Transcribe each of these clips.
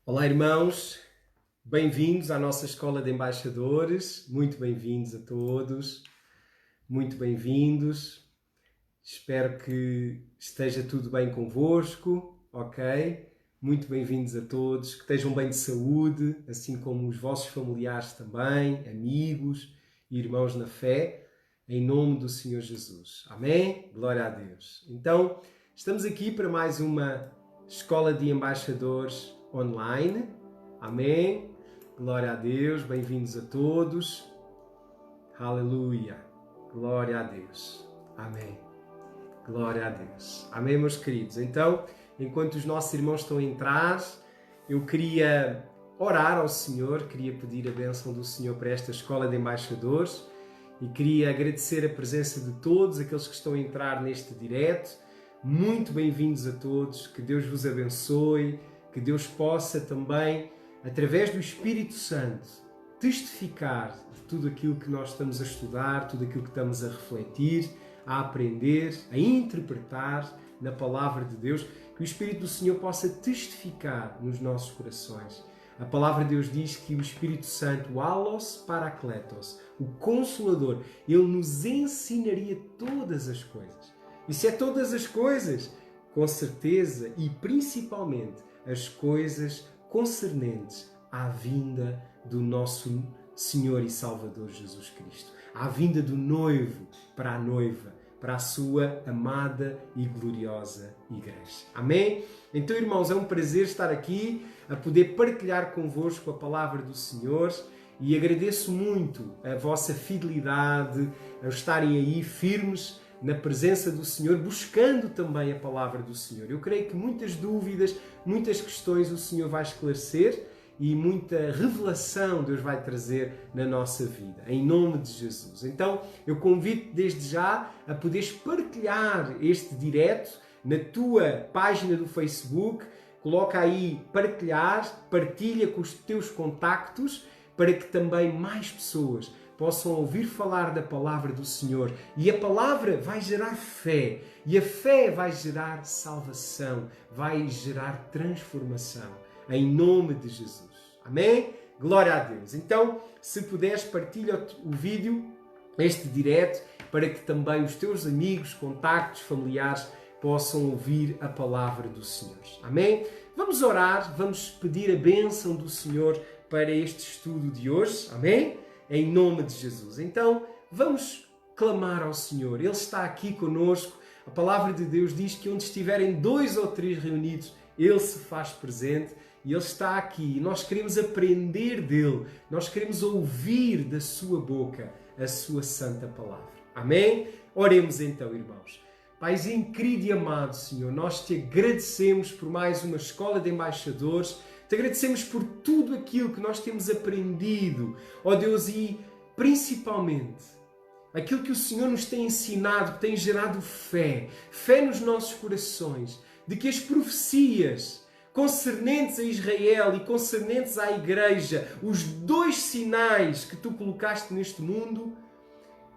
Olá, irmãos, bem-vindos à nossa Escola de Embaixadores, muito bem-vindos a todos, muito bem-vindos. Espero que esteja tudo bem convosco, ok? Muito bem-vindos a todos, que estejam bem de saúde, assim como os vossos familiares também, amigos e irmãos na fé, em nome do Senhor Jesus. Amém? Glória a Deus. Então, estamos aqui para mais uma Escola de Embaixadores online. Amém? Glória a Deus, bem-vindos a todos. Aleluia. Glória a Deus. Amém. Glória a Deus. Amém, meus queridos. Então, enquanto os nossos irmãos estão a entrar, eu queria orar ao Senhor, queria pedir a bênção do Senhor para esta Escola de Embaixadores e queria agradecer a presença de todos aqueles que estão a entrar neste direto. Muito bem-vindos a todos, que Deus vos abençoe, que Deus possa também, através do Espírito Santo, testificar de tudo aquilo que nós estamos a estudar, tudo aquilo que estamos a refletir, a aprender, a interpretar na Palavra de Deus, que o Espírito do Senhor possa testificar nos nossos corações. A Palavra de Deus diz que o Espírito Santo, o Allos Parakletos, o Consolador, ele nos ensinaria todas as coisas. E se é todas as coisas, com certeza e principalmente as coisas concernentes à vinda do nosso Senhor e Salvador Jesus Cristo. À vinda do noivo para a noiva, para a sua amada e gloriosa Igreja. Amém? Então, irmãos, é um prazer estar aqui a poder partilhar convosco a palavra do Senhor e agradeço muito a vossa fidelidade, a estarem aí firmes na presença do Senhor, buscando também a palavra do Senhor. Eu creio que muitas dúvidas, muitas questões o Senhor vai esclarecer e muita revelação Deus vai trazer na nossa vida, em nome de Jesus. Então, eu convido desde já a poderes partilhar este direto na tua página do Facebook, coloca aí partilhar, partilha com os teus contactos, para que também mais pessoas possam ouvir falar da palavra do Senhor. E a palavra vai gerar fé. E a fé vai gerar salvação. Vai gerar transformação. Em nome de Jesus. Amém? Glória a Deus. Então, se puderes, partilha o vídeo, este direto, para que também os teus amigos, contactos, familiares possam ouvir a palavra do Senhor. Amém? Vamos orar, vamos pedir a bênção do Senhor para este estudo de hoje. Amém? Em nome de Jesus. Então, vamos clamar ao Senhor. Ele está aqui conosco. A palavra de Deus diz que onde estiverem 2 ou 3 reunidos, Ele se faz presente e Ele está aqui. E nós queremos aprender dEle. Nós queremos ouvir da sua boca a sua santa palavra. Amém? Oremos então, irmãos. Paizinho querido e amado, Senhor, nós te agradecemos por mais uma escola de embaixadores. Te agradecemos por tudo aquilo que nós temos aprendido, ó Deus, e principalmente aquilo que o Senhor nos tem ensinado, que tem gerado fé, fé nos nossos corações, de que as profecias concernentes a Israel e concernentes à Igreja, os 2 sinais que tu colocaste neste mundo,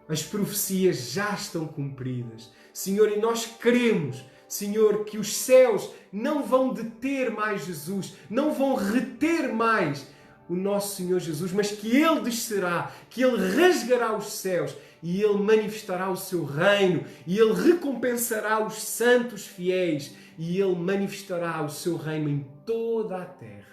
as profecias já estão cumpridas. Senhor, e nós queremos, Senhor, que os céus não vão deter mais Jesus, não vão reter mais o nosso Senhor Jesus, mas que Ele descerá, que Ele rasgará os céus e Ele manifestará o seu reino e Ele recompensará os santos fiéis e Ele manifestará o seu reino em toda a terra.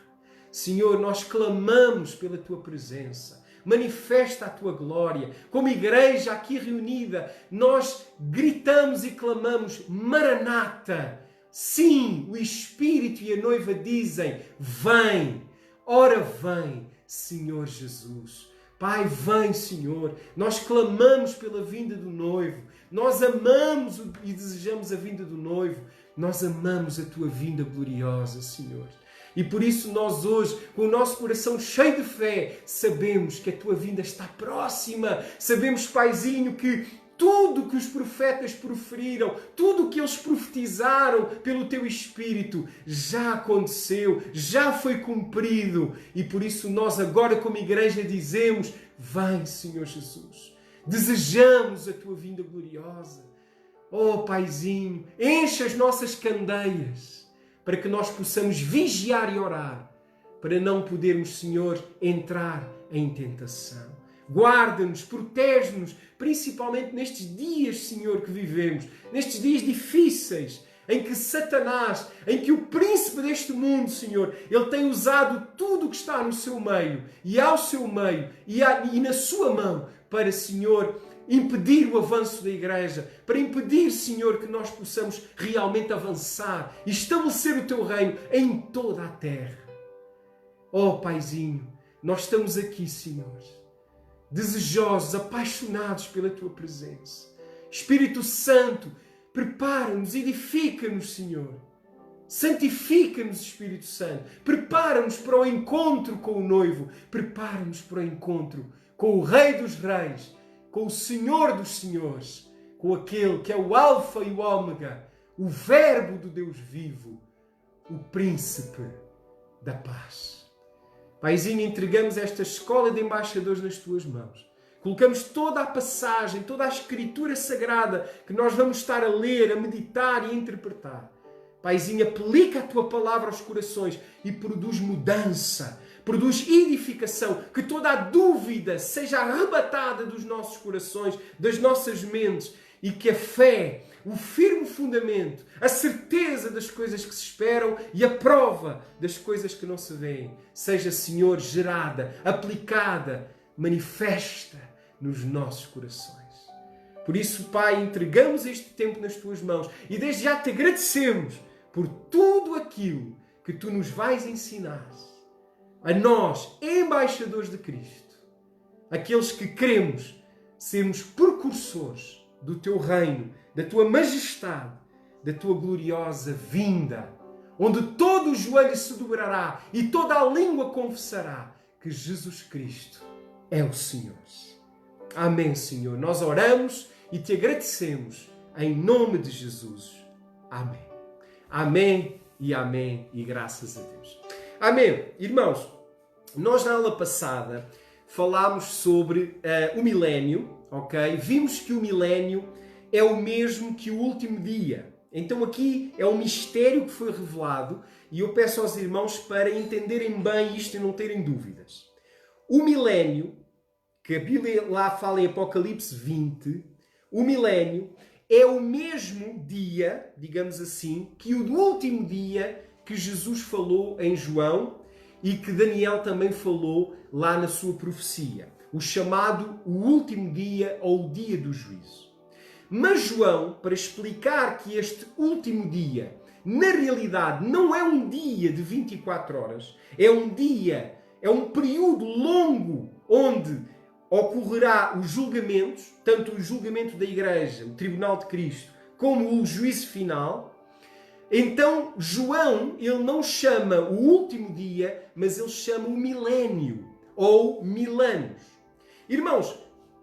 Senhor, nós clamamos pela Tua presença. Manifesta a Tua glória. Como igreja aqui reunida, nós gritamos e clamamos: Maranata! Sim, o Espírito e a noiva dizem: vem! Ora vem, Senhor Jesus. Pai, vem, Senhor. Nós clamamos pela vinda do noivo. Nós amamos e desejamos a vinda do noivo. Nós amamos a Tua vinda gloriosa, Senhor. E por isso nós hoje, com o nosso coração cheio de fé, sabemos que a Tua vinda está próxima. Sabemos, Paizinho, que tudo que os profetas proferiram, tudo que eles profetizaram pelo Teu Espírito, já aconteceu, já foi cumprido. E por isso nós agora como igreja dizemos: vem, Senhor Jesus. Desejamos a Tua vinda gloriosa. Oh, Paizinho, enche as nossas candeias para que nós possamos vigiar e orar para não podermos, Senhor, entrar em tentação. Guarda-nos, protege-nos, principalmente nestes dias, Senhor, que vivemos, nestes dias difíceis, em que Satanás, em que o príncipe deste mundo, Senhor, ele tem usado tudo o que está no seu meio e ao seu meio e na sua mão para, Senhor, impedir o avanço da Igreja, para impedir, Senhor, que nós possamos realmente avançar e estabelecer o Teu reino em toda a terra. Oh, Paizinho, nós estamos aqui, Senhor, desejosos, apaixonados pela Tua presença. Espírito Santo, prepara-nos, edifica-nos, Senhor. Santifica-nos, Espírito Santo. Prepara-nos para o encontro com o noivo. Prepara-nos para o encontro com o Rei dos Reis, com o Senhor dos Senhores, com aquele que é o Alfa e o Ômega, o Verbo do Deus vivo, o Príncipe da Paz. Paizinho, entregamos esta escola de embaixadores nas Tuas mãos. Colocamos toda a passagem, toda a Escritura Sagrada que nós vamos estar a ler, a meditar e a interpretar. Paizinho, aplica a Tua palavra aos corações e produz mudança, produz edificação, que toda a dúvida seja arrebatada dos nossos corações, das nossas mentes, e que a fé, o firme fundamento, a certeza das coisas que se esperam e a prova das coisas que não se veem, seja, Senhor, gerada, aplicada, manifesta nos nossos corações. Por isso, Pai, entregamos este tempo nas Tuas mãos e desde já Te agradecemos por tudo aquilo que Tu nos vais ensinar. A nós, embaixadores de Cristo, aqueles que queremos sermos precursores do Teu reino, da Tua majestade, da Tua gloriosa vinda, onde todo o joelho se dobrará e toda a língua confessará que Jesus Cristo é o Senhor. Amém, Senhor. Nós oramos e Te agradecemos em nome de Jesus. Amém. Amém e amém e graças a Deus. Amém. Irmãos, nós na aula passada falámos sobre o milénio, ok? Vimos que o milénio é o mesmo que o último dia. Então aqui é um mistério que foi revelado e eu peço aos irmãos para entenderem bem isto e não terem dúvidas. O milénio, que a Bíblia lá fala em Apocalipse 20, o milénio é o mesmo dia, digamos assim, que o último dia que Jesus falou em João e que Daniel também falou lá na sua profecia. O chamado o último dia ou o dia do juízo. Mas João, para explicar que este último dia, na realidade, não é um dia de 24 horas, é um dia, é um período longo onde ocorrerá os julgamentos, tanto o julgamento da Igreja, o Tribunal de Cristo, como o juízo final. Então, João, ele não chama o último dia, mas ele chama o milénio, ou 1000 anos. Irmãos,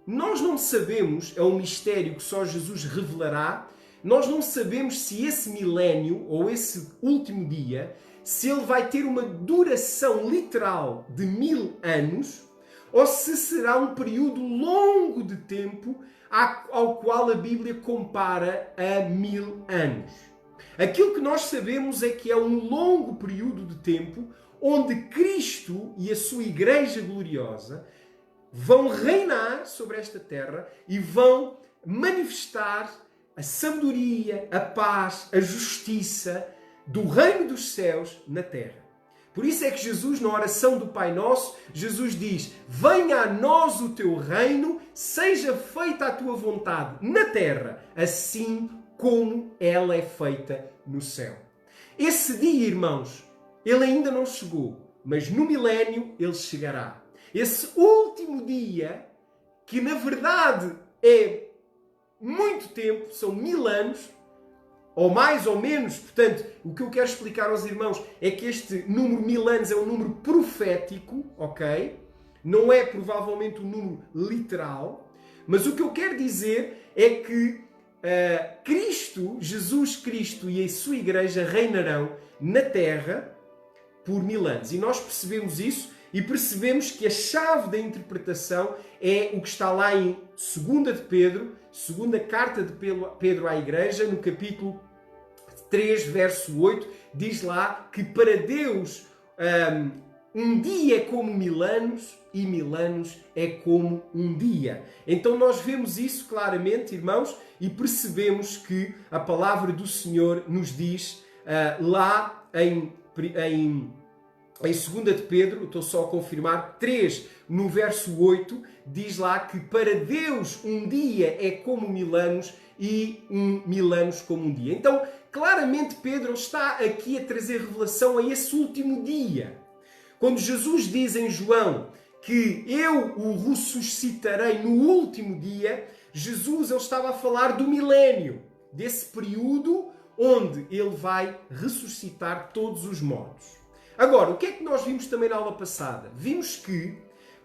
nós não sabemos, é um mistério que só Jesus revelará, nós não sabemos se esse milénio, ou esse último dia, se ele vai ter uma duração literal de 1000 anos, ou se será um período longo de tempo ao qual a Bíblia compara a 1000 anos. Aquilo que nós sabemos é que é um longo período de tempo onde Cristo e a sua Igreja gloriosa vão reinar sobre esta terra e vão manifestar a sabedoria, a paz, a justiça do reino dos céus na terra. Por isso é que Jesus, na oração do Pai Nosso, Jesus diz: venha a nós o teu reino, seja feita a tua vontade na terra, assim como ela é feita no céu. Esse dia, irmãos, ele ainda não chegou, mas no milénio ele chegará. Esse último dia, que na verdade é muito tempo, são 1000 anos, ou mais ou menos, portanto, o que eu quero explicar aos irmãos é que este número 1000 anos é um número profético, ok? Não é provavelmente um número literal, mas o que eu quero dizer é que Cristo, Jesus Cristo e a sua Igreja reinarão na Terra por 1000 anos. E nós percebemos isso e percebemos que a chave da interpretação é o que está lá em 2 de Pedro, segunda carta de Pedro à Igreja, no capítulo 3, verso 8, diz lá que para Deus um dia é como 1000 anos e 1000 anos é como um dia. Então nós vemos isso claramente, irmãos, e percebemos que a palavra do Senhor nos diz lá em 2 de Pedro, estou só a confirmar, 3, no verso 8, diz lá que para Deus um dia é como 1000 anos e 1000 anos como um dia. Então, claramente Pedro está aqui a trazer revelação a esse último dia. Quando Jesus diz em João que eu o ressuscitarei no último dia, Jesus ele estava a falar do milénio, desse período onde ele vai ressuscitar todos os mortos. Agora, o que é que nós vimos também na aula passada? Vimos que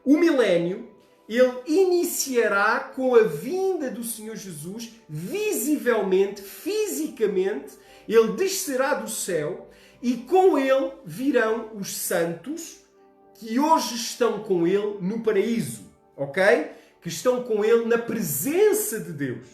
o milénio ele iniciará com a vinda do Senhor Jesus, visivelmente, fisicamente, ele descerá do céu e com ele virão os santos que hoje estão com ele no paraíso, ok? Que estão com ele na presença de Deus.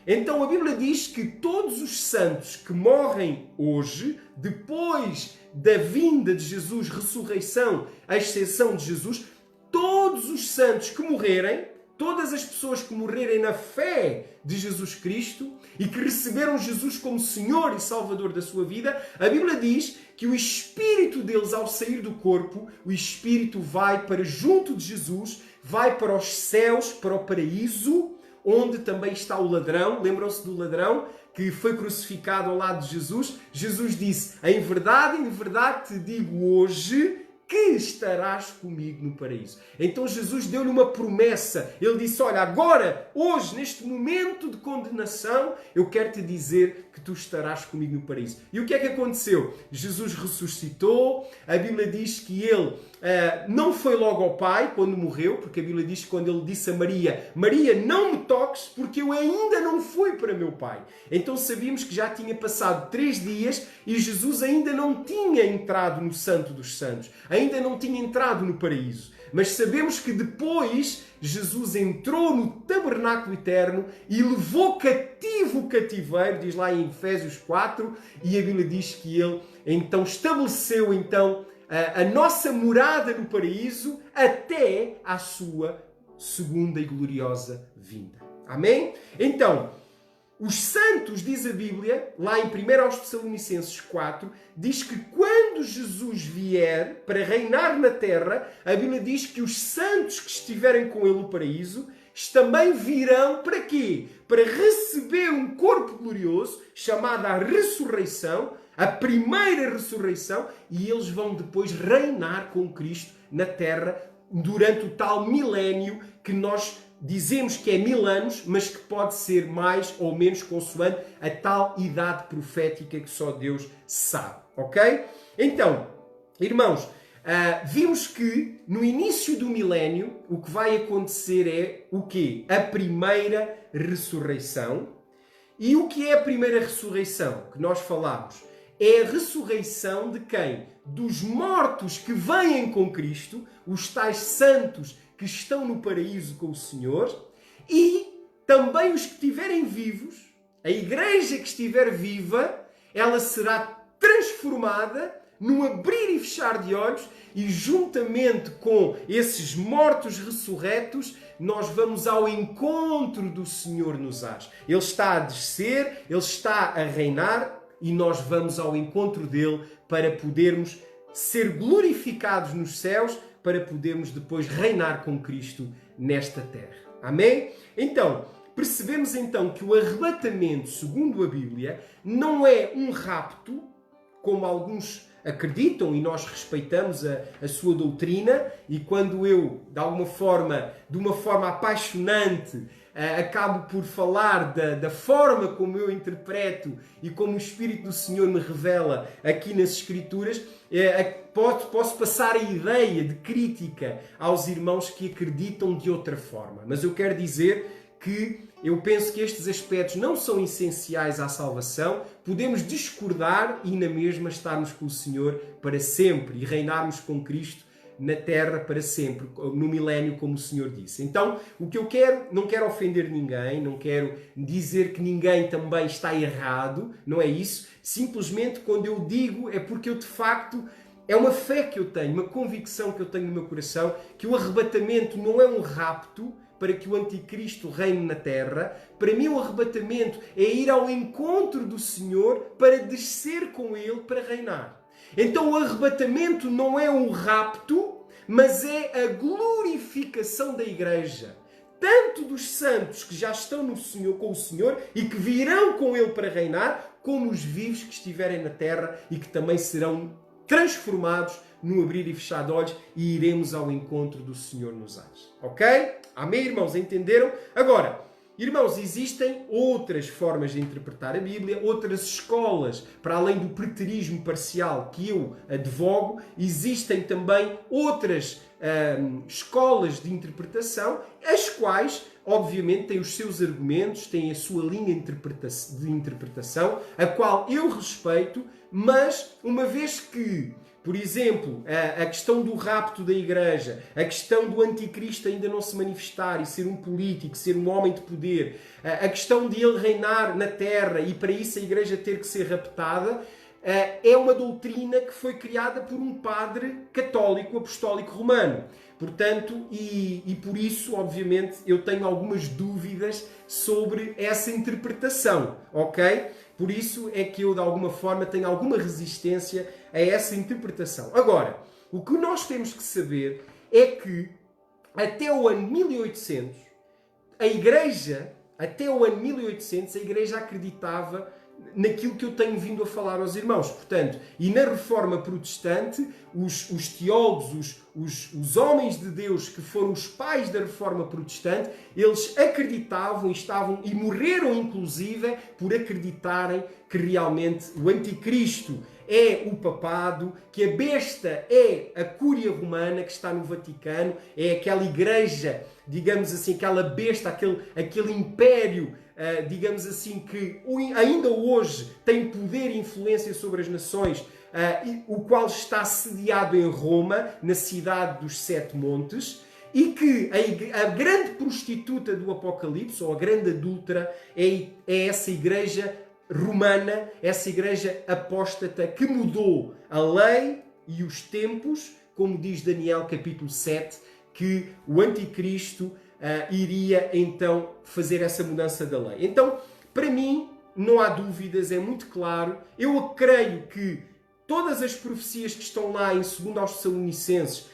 Então a Bíblia diz que todos os santos que morrem hoje, depois da vinda de Jesus, ressurreição, a exceção de Jesus, todos os santos que morrerem, todas as pessoas que morrerem na fé de Jesus Cristo e que receberam Jesus como Senhor e Salvador da sua vida, a Bíblia diz que o espírito deles, ao sair do corpo, o espírito vai para junto de Jesus, vai para os céus, para o paraíso, onde também está o ladrão. Lembram-se do ladrão que foi crucificado ao lado de Jesus? Jesus disse, em verdade te digo hoje que estarás comigo no paraíso. Então Jesus deu-lhe uma promessa. Ele disse, olha, agora, hoje, neste momento de condenação, eu quero te dizer que tu estarás comigo no paraíso. E o que é que aconteceu? Jesus ressuscitou. A Bíblia diz que ele não foi logo ao Pai quando morreu, porque a Bíblia diz que quando ele disse a Maria, Maria, não me toques, porque eu ainda não fui para meu Pai. Então sabíamos que já tinha passado 3 dias e Jesus ainda não tinha entrado no Santo dos Santos, ainda não tinha entrado no paraíso. Mas sabemos que depois Jesus entrou no tabernáculo eterno e levou cativo o cativeiro, diz lá em Efésios 4, e a Bíblia diz que ele então estabeleceu a nossa morada no paraíso até à sua segunda e gloriosa vinda. Amém? Então, os santos, diz a Bíblia, lá em 1 Tessalonicenses 4, diz que quando Jesus vier para reinar na terra, a Bíblia diz que os santos que estiverem com ele no paraíso também virão para quê? Para receber um corpo glorioso, chamado a ressurreição, a primeira ressurreição, e eles vão depois reinar com Cristo na terra durante o tal milénio que nós dizemos que é 1000 anos, mas que pode ser mais ou menos consoante a tal idade profética que só Deus sabe, ok? Então, irmãos, vimos que no início do milénio o que vai acontecer é o quê? A primeira ressurreição. E o que é a primeira ressurreição que nós falamos? É a ressurreição de quem? Dos mortos que vêm com Cristo, os tais santos que estão no paraíso com o Senhor, e também os que estiverem vivos, a igreja que estiver viva, ela será transformada num abrir e fechar de olhos, e juntamente com esses mortos ressurretos, nós vamos ao encontro do Senhor nos ares. Ele está a descer, Ele está a reinar, e nós vamos ao encontro dele para podermos ser glorificados nos céus, para podermos depois reinar com Cristo nesta terra. Amém? Então, percebemos então que o arrebatamento, segundo a Bíblia, não é um rapto, como alguns acreditam, e nós respeitamos a sua doutrina, e quando eu, de uma forma apaixonante, acabo por falar da forma como eu interpreto e como o Espírito do Senhor me revela aqui nas Escrituras, posso passar a ideia de crítica aos irmãos que acreditam de outra forma. Mas eu quero dizer que eu penso que estes aspectos não são essenciais à salvação. Podemos discordar e na mesma estarmos com o Senhor para sempre e reinarmos com Cristo na terra para sempre, no milénio, como o Senhor disse. Então, o que eu quero, não quero ofender ninguém, não quero dizer que ninguém também está errado, não é isso. Simplesmente, quando eu digo, é porque eu de facto é uma fé que eu tenho, uma convicção que eu tenho no meu coração, que o arrebatamento não é um rapto para que o anticristo reine na terra. Para mim o arrebatamento é ir ao encontro do Senhor para descer com Ele para reinar. Então o arrebatamento não é um rapto, mas é a glorificação da igreja. Tanto dos santos que já estão no Senhor, com o Senhor e que virão com Ele para reinar, como os vivos que estiverem na terra e que também serão transformados no abrir e fechar de olhos e iremos ao encontro do Senhor nos ares. Ok? Amém, irmãos? Entenderam? Agora, irmãos, existem outras formas de interpretar a Bíblia, outras escolas, para além do preterismo parcial que eu advogo, existem também outras escolas de interpretação, as quais, obviamente, têm os seus argumentos, têm a sua linha de interpretação, a qual eu respeito, mas uma vez que, por exemplo, a questão do rapto da igreja, a questão do anticristo ainda não se manifestar e ser um político, ser um homem de poder, a questão de ele reinar na terra e para isso a igreja ter que ser raptada, é uma doutrina que foi criada por um padre católico, apostólico romano. Portanto, e por isso, obviamente, eu tenho algumas dúvidas sobre essa interpretação, ok? Por isso é que eu, de alguma forma, tenho alguma resistência a essa interpretação. Agora, o que nós temos que saber é que, até o ano 1800, a Igreja acreditava naquilo que eu tenho vindo a falar aos irmãos. Portanto, e na Reforma Protestante, os teólogos, os homens de Deus que foram os pais da Reforma Protestante, eles acreditavam e morreram inclusive por acreditarem que realmente o anticristo é o papado, que a besta é a Cúria Romana que está no Vaticano, é aquela igreja, digamos assim, aquela besta, aquele império, digamos assim, que ainda hoje tem poder e influência sobre as nações, o qual está sediado em Roma, na cidade dos Sete Montes, e que a grande prostituta do Apocalipse, ou a grande adúltera, é essa igreja romana, essa igreja apóstata que mudou a lei e os tempos, como diz Daniel capítulo 7, que o anticristo iria então fazer essa mudança da lei. Então, para mim, não há dúvidas, é muito claro. Eu creio que todas as profecias que estão lá em 2 aos Tessalonicenses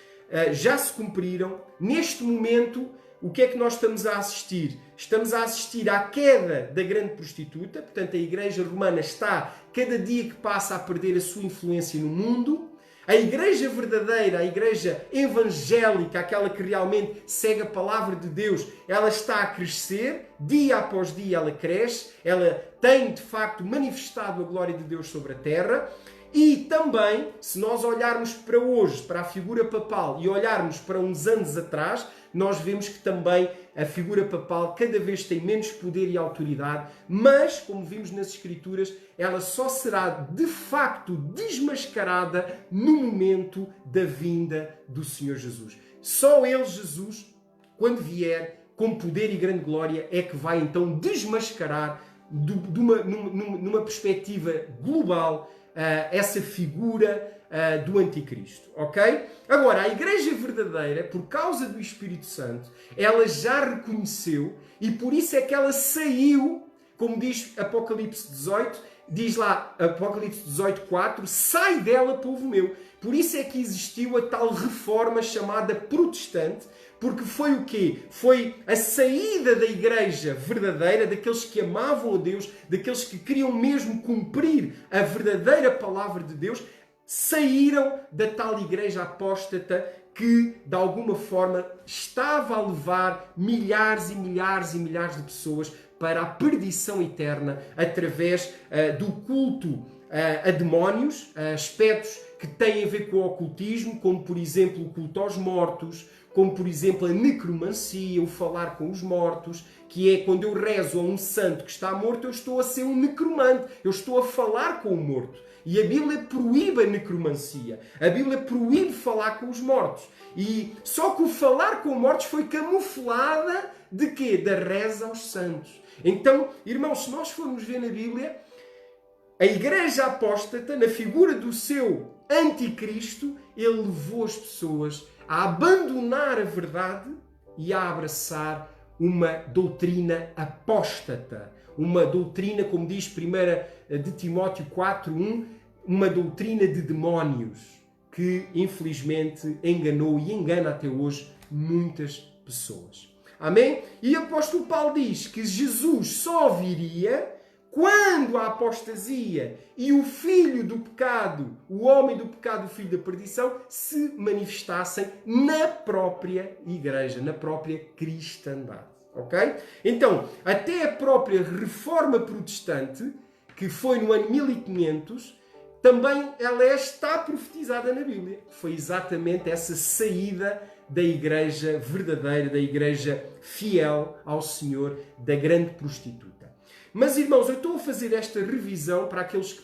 já se cumpriram. Neste momento, o que é que nós estamos a assistir? Estamos a assistir à queda da grande prostituta, portanto a Igreja Romana está, cada dia que passa, a perder a sua influência no mundo. A Igreja verdadeira, a Igreja evangélica, aquela que realmente segue a palavra de Deus, ela está a crescer, dia após dia ela cresce, ela tem de facto manifestado a glória de Deus sobre a terra. E também, se nós olharmos para hoje, para a figura papal e olharmos para uns anos atrás, nós vemos que também a figura papal cada vez tem menos poder e autoridade, mas, como vimos nas Escrituras, ela só será de facto desmascarada no momento da vinda do Senhor Jesus. Só Ele, Jesus, quando vier com poder e grande glória, é que vai então desmascarar numa perspectiva global essa figura do anticristo, ok? Agora, a Igreja verdadeira, por causa do Espírito Santo, ela já reconheceu e por isso é que ela saiu, como diz Apocalipse 18, diz lá Apocalipse 18:4, sai dela, povo meu. Por isso é que existiu a tal reforma chamada protestante, porque foi o quê? Foi a saída da igreja verdadeira, daqueles que amavam a Deus, daqueles que queriam mesmo cumprir a verdadeira palavra de Deus, saíram da tal igreja apóstata que, de alguma forma, estava a levar milhares e milhares e milhares de pessoas para a perdição eterna através do culto a demónios, a aspectos que têm a ver com o ocultismo, como, por exemplo, o culto aos mortos, como, por exemplo, a necromancia, o falar com os mortos, que é quando eu rezo a um santo que está morto, eu estou a ser um necromante, eu estou a falar com o morto. E a Bíblia proíbe a necromancia, a Bíblia proíbe falar com os mortos. E só que o falar com os mortos foi camuflada de quê? Da reza aos santos. Então, irmãos, se nós formos ver na Bíblia, a igreja apóstata, na figura do seu anticristo, ele levou as pessoas a abandonar a verdade e a abraçar uma doutrina apóstata. Uma doutrina, como diz 1 de Timóteo 4:1, uma doutrina de demónios que, infelizmente, enganou e engana até hoje muitas pessoas. Amém? E o apóstolo Paulo diz que Jesus só viria quando a apostasia e o filho do pecado, o homem do pecado, o filho da perdição, se manifestassem na própria igreja, na própria cristandade. Ok? Então, até a própria Reforma Protestante, que foi no ano 1500, também ela está profetizada na Bíblia. Foi exatamente essa saída da igreja verdadeira, da igreja fiel ao Senhor, da grande prostituta. Mas, irmãos, eu estou a fazer esta revisão para aqueles que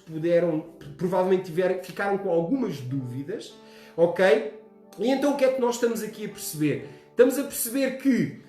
provavelmente ficaram com algumas dúvidas, ok? E então o que é que nós estamos aqui a perceber? Estamos a perceber que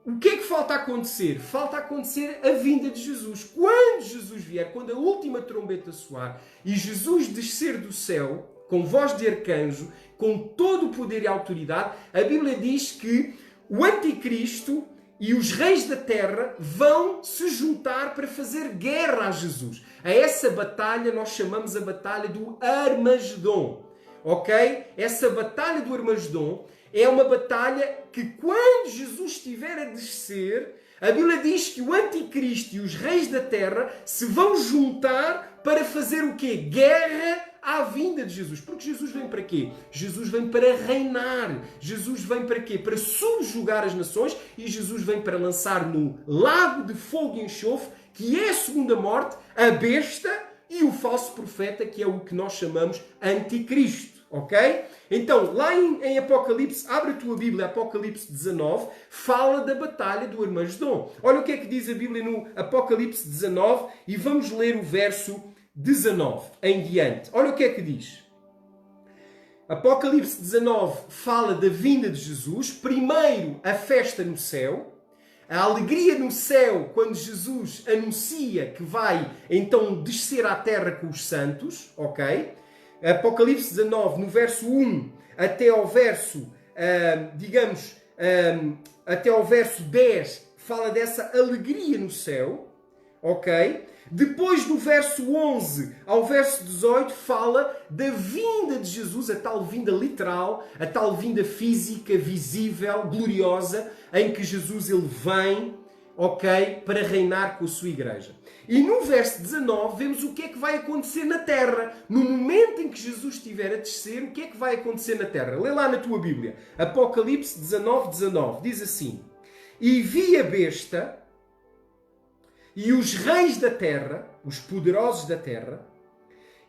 o que é que falta acontecer? Falta acontecer a vinda de Jesus. Quando Jesus vier, quando a última trombeta soar e Jesus descer do céu, com voz de arcanjo, com todo o poder e autoridade, a Bíblia diz que o anticristo e os reis da terra vão se juntar para fazer guerra a Jesus. A essa batalha nós chamamos a batalha do Armagedon. Ok? Essa batalha do Armagedon é uma batalha que quando Jesus estiver a descer, a Bíblia diz que o anticristo e os reis da terra se vão juntar para fazer o quê? Guerra à vinda de Jesus. Porque Jesus vem para quê? Jesus vem para reinar. Jesus vem para quê? Para subjugar as nações, e Jesus vem para lançar no lago de fogo e enxofre, que é a segunda morte, a besta e o falso profeta, que é o que nós chamamos anticristo. Ok? Então, lá em Apocalipse, abre a tua Bíblia, Apocalipse 19, fala da batalha do Armagedon. Olha o que é que diz a Bíblia no Apocalipse 19 e vamos ler o verso 19 em diante. Olha o que é que diz. Apocalipse 19 fala da vinda de Jesus. Primeiro, a festa no céu. A alegria no céu quando Jesus anuncia que vai então descer à terra com os santos. Ok? Apocalipse 19, no verso 1 até ao verso, até ao verso 10, fala dessa alegria no céu, ok? Depois do verso 11 ao verso 18 fala da vinda de Jesus, a tal vinda literal, a tal vinda física, visível, gloriosa, em que Jesus ele vem, ok? Para reinar com a sua igreja. E no verso 19 vemos o que é que vai acontecer na terra. No momento em que Jesus estiver a descer, o que é que vai acontecer na terra? Lê lá na tua Bíblia. Apocalipse 19, 19. Diz assim: E vi a besta e os reis da terra, os poderosos da terra,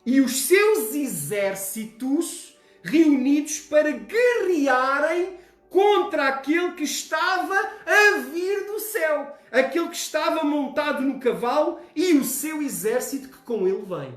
e os seus exércitos reunidos para guerrearem contra aquele que estava a vir do céu, aquele que estava montado no cavalo e o seu exército que com ele vem.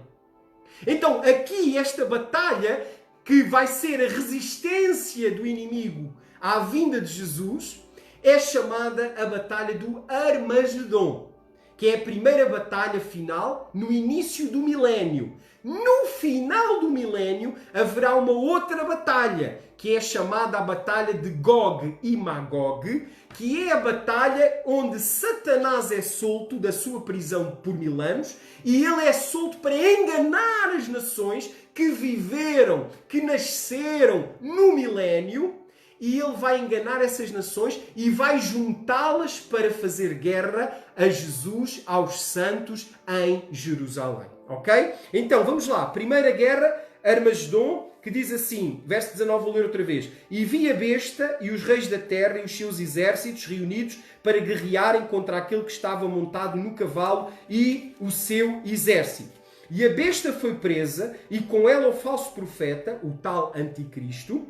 Então, aqui esta batalha, que vai ser a resistência do inimigo à vinda de Jesus, é chamada a Batalha do Armagedon, que é a primeira batalha final no início do milénio. No final do milénio haverá uma outra batalha, que é chamada a Batalha de Gog e Magog, que é a batalha onde Satanás é solto da sua prisão por 1000 anos e ele é solto para enganar as nações que viveram, que nasceram no milénio, e ele vai enganar essas nações e vai juntá-las para fazer guerra a Jesus, aos santos em Jerusalém. Ok? Então, vamos lá. Primeira guerra, Armagedon, que diz assim, verso 19, vou ler outra vez. E vi a besta e os reis da terra e os seus exércitos reunidos para guerrearem contra aquele que estava montado no cavalo e o seu exército. E a besta foi presa, e com ela o falso profeta, o tal anticristo,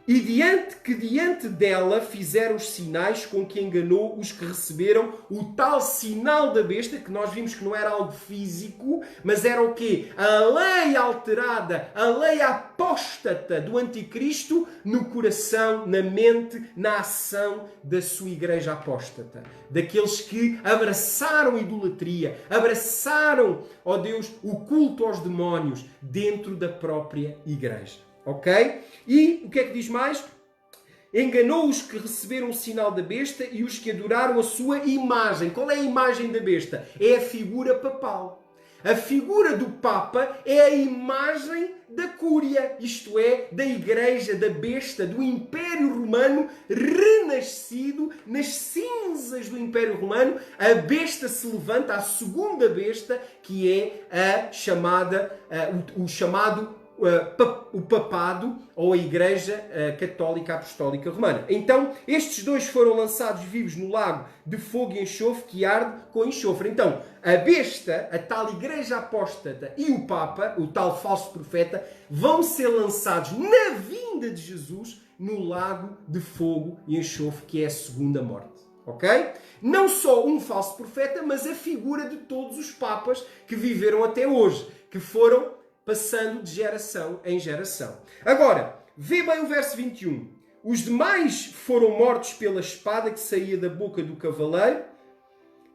E diante dela fizeram os sinais com que enganou os que receberam o tal sinal da besta, que nós vimos que não era algo físico, mas era o quê? A lei alterada, a lei apóstata do anticristo no coração, na mente, na ação da sua igreja apóstata. Daqueles que abraçaram a idolatria, abraçaram, ó Deus, o culto aos demónios dentro da própria igreja. Ok? E o que é que diz mais? Enganou os que receberam o sinal da besta e os que adoraram a sua imagem. Qual é a imagem da besta? É a figura papal. A figura do Papa é a imagem da cúria, isto é, da igreja, da besta, do Império Romano renascido nas cinzas do Império Romano. A besta se levanta, a segunda besta, que é o chamado o papado ou a Igreja Católica Apostólica Romana. Então, estes dois foram lançados vivos no lago de fogo e enxofre que arde com enxofre. Então, a besta, a tal Igreja Apóstata e o Papa, o tal falso profeta, vão ser lançados na vinda de Jesus no lago de fogo e enxofre, que é a segunda morte. Ok? Não só um falso profeta, mas a figura de todos os papas que viveram até hoje, que foram passando de geração em geração. Agora, vê bem o verso 21. Os demais foram mortos pela espada que saía da boca do cavaleiro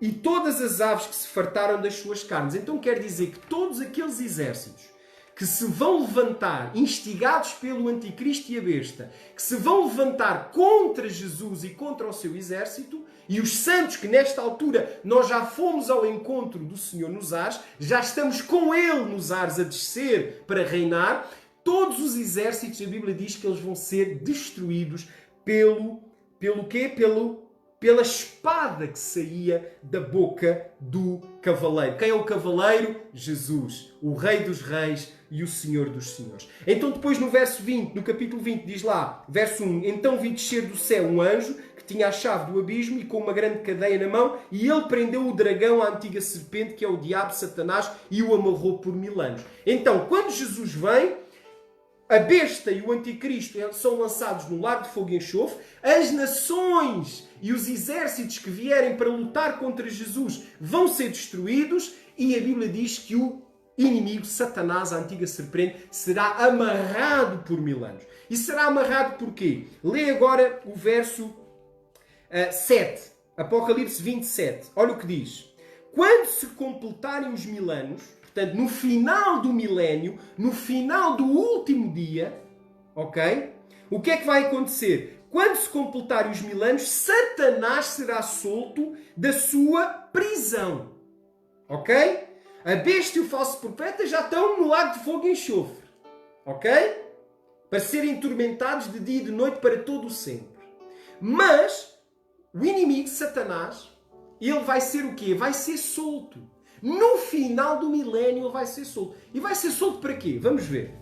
e todas as aves que se fartaram das suas carnes. Então quer dizer que todos aqueles exércitos que se vão levantar, instigados pelo anticristo e a besta, que se vão levantar contra Jesus e contra o seu exército, e os santos que nesta altura nós já fomos ao encontro do Senhor nos ares, já estamos com Ele nos ares a descer para reinar, todos os exércitos, a Bíblia diz que eles vão ser destruídos pelo quê? Pela espada que saía da boca do cavaleiro. Quem é o cavaleiro? Jesus, o Rei dos Reis e o Senhor dos Senhores. Então depois no verso 20, no capítulo 20, diz lá, verso 1, então vi descer do céu um anjo que tinha a chave do abismo e com uma grande cadeia na mão, e ele prendeu o dragão, a antiga serpente, que é o diabo, Satanás, e o amarrou por 1000 anos. Então, quando Jesus vem, a besta e o anticristo são lançados no lago de fogo e enxofre, as nações e os exércitos que vierem para lutar contra Jesus vão ser destruídos, e a Bíblia diz que o inimigo, Satanás, a antiga serpente, será amarrado por 1000 anos. E será amarrado por quê? Lê agora o verso 7, Apocalipse 27. Olha o que diz. Quando se completarem os 1000 anos, portanto, no final do milénio, no final do último dia, ok? O que é que vai acontecer? Quando se completarem os 1000 anos, Satanás será solto da sua prisão. Ok? A besta e o falso profeta já estão no lago de fogo e enxofre. Ok? Para serem tormentados de dia e de noite para todo o sempre. Mas o inimigo, Satanás, ele vai ser o quê? Vai ser solto. No final do milénio ele vai ser solto. E vai ser solto para quê? Vamos ver.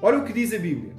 Olha o que diz a Bíblia.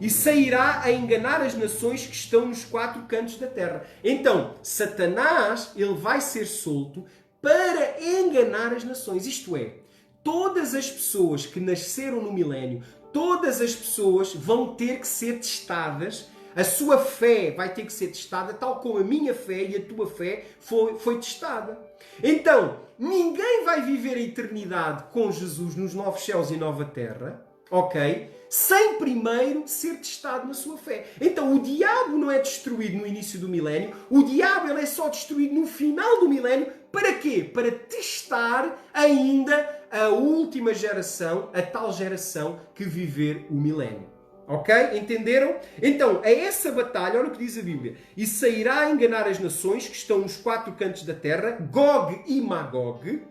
E sairá a enganar as nações que estão nos 4 cantos da terra. Então, Satanás, ele vai ser solto para enganar as nações. Isto é, todas as pessoas que nasceram no milénio, todas as pessoas vão ter que ser testadas. A sua fé vai ter que ser testada, tal como a minha fé e a tua fé foi testada. Então, ninguém vai viver a eternidade com Jesus nos novos céus e nova terra, ok? Sem primeiro ser testado na sua fé. Então, o diabo não é destruído no início do milénio, o diabo ele é só destruído no final do milénio. Para quê? Para testar ainda a última geração, a tal geração que viver o milénio. Ok? Entenderam? Então, é essa batalha, olha o que diz a Bíblia. E sairá a enganar as nações que estão nos 4 cantos da terra, Gog e Magog,